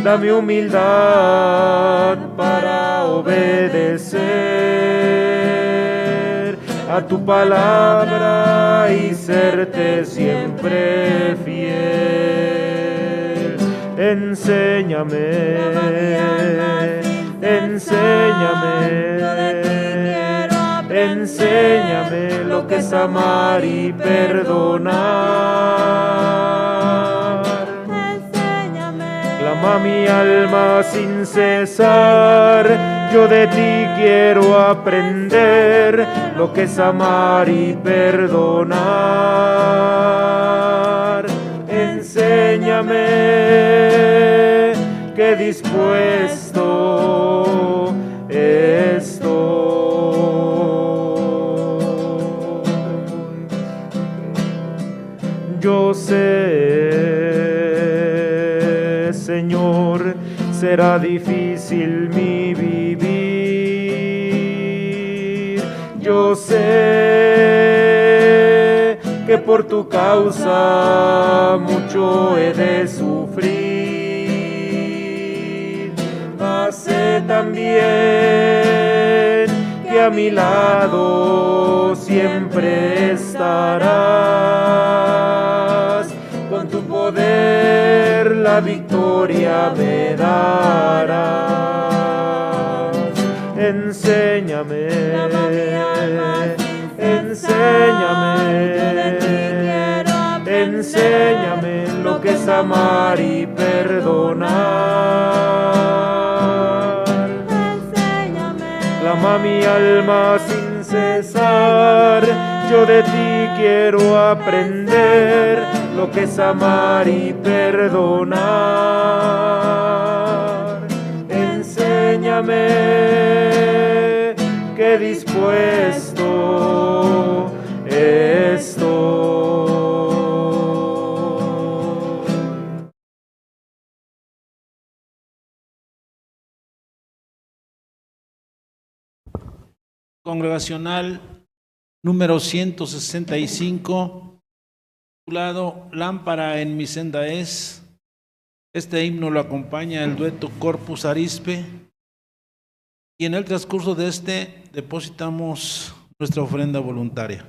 dame humildad para obedecer. a tu palabra y serte siempre fiel. Enséñame, enséñame lo que es amar y perdonar. Clama mi alma sin cesar, yo de ti quiero aprender lo que es amar y perdonar. Enséñame que dispuesto estoy. Yo sé, Señor, será difícil mi vivir. Yo sé que por tu causa mucho he de sufrir. Mas sé también que a mi lado siempre estarás. Con tu poder la victoria me darás. Enséñame, enséñame lo que es amar y perdonar. Clama mi alma sin cesar, yo de ti quiero aprender lo que es amar y perdonar. Enséñame que dispuesto estoy. Congregacional número 165, titulado Lámpara en mi senda es. Este himno lo acompaña el dueto Corpus Arispe, y en el transcurso de este depositamos nuestra ofrenda voluntaria.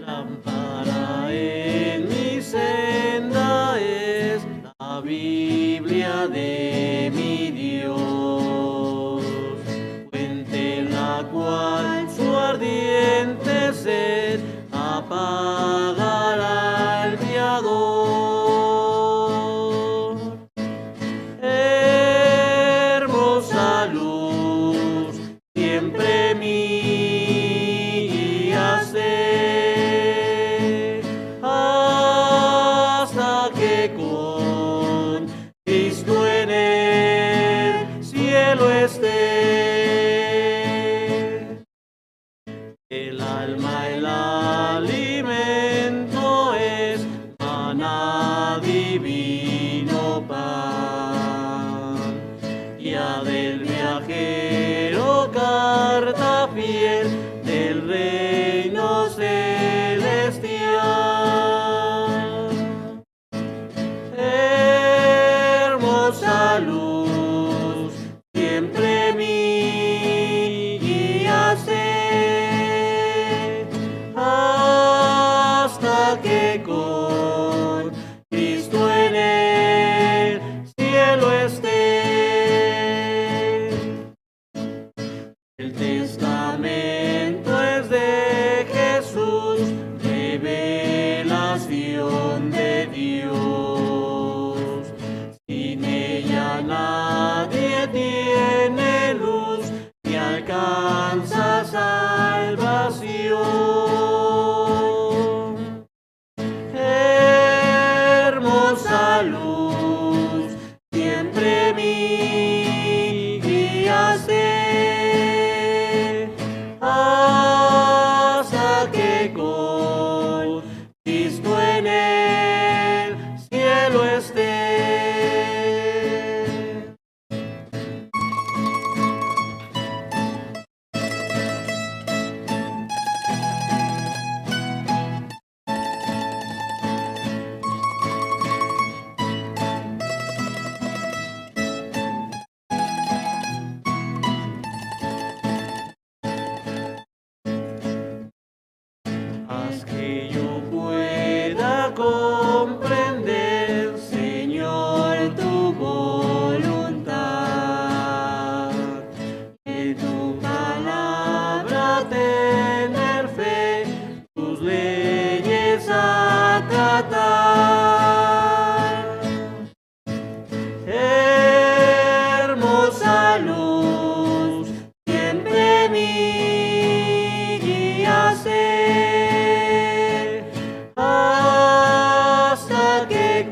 Lámpara en mi senda es la Biblia de mi Dios, fuente en la cual su ardiente sed apagará el Creador. Hermosa luz, siempre mi guía sé, hasta que con Cristo en el cielo esté. El alma, el alimento es maná divino pan, guía del viajero, carta fiel del reino celestial. Hermosa luz, siempre mi guía sé, hasta que con Cristo en el cielo esté. El testamento es de Jesús, revelación de Dios. Sin ella nada luz, siempre mi guía sé, hasta que con Cristo en el cielo esté. Haz que yo pueda comprender, Señor, tu voluntad. En tu palabra tener fe, tus leyes acatar. Hermosa luz, siempre mi guía sé, hasta que